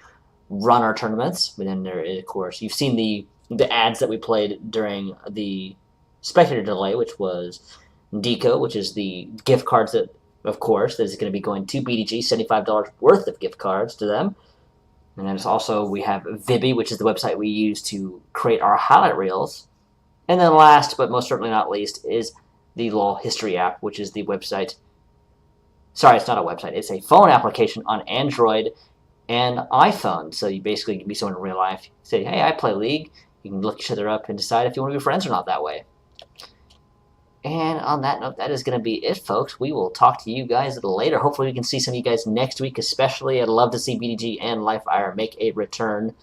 run our tournaments. But then there is, of course, you've seen the ads that we played during the spectator delay, which was Deco, which is the gift cards that, of course, that is going to be going to BDG, $75 worth of gift cards to them. And then it's also, we have Vibby, which is the website we use to create our highlight reels. And then last, but most certainly not least, is the LOL History app, which is the website. Sorry, it's not a website. It's a phone application on Android and iPhone. So you basically can be someone in real life. Say, hey, I play League. You can look each other up and decide if you want to be friends or not that way. And on that note, that is going to be it, folks. We will talk to you guys a little later. Hopefully we can see some of you guys next week, especially. I'd love to see BDG and LifeIR make a return.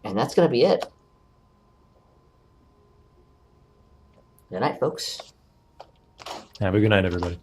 And that's going to be it. Good night, folks. Have a good night, everybody.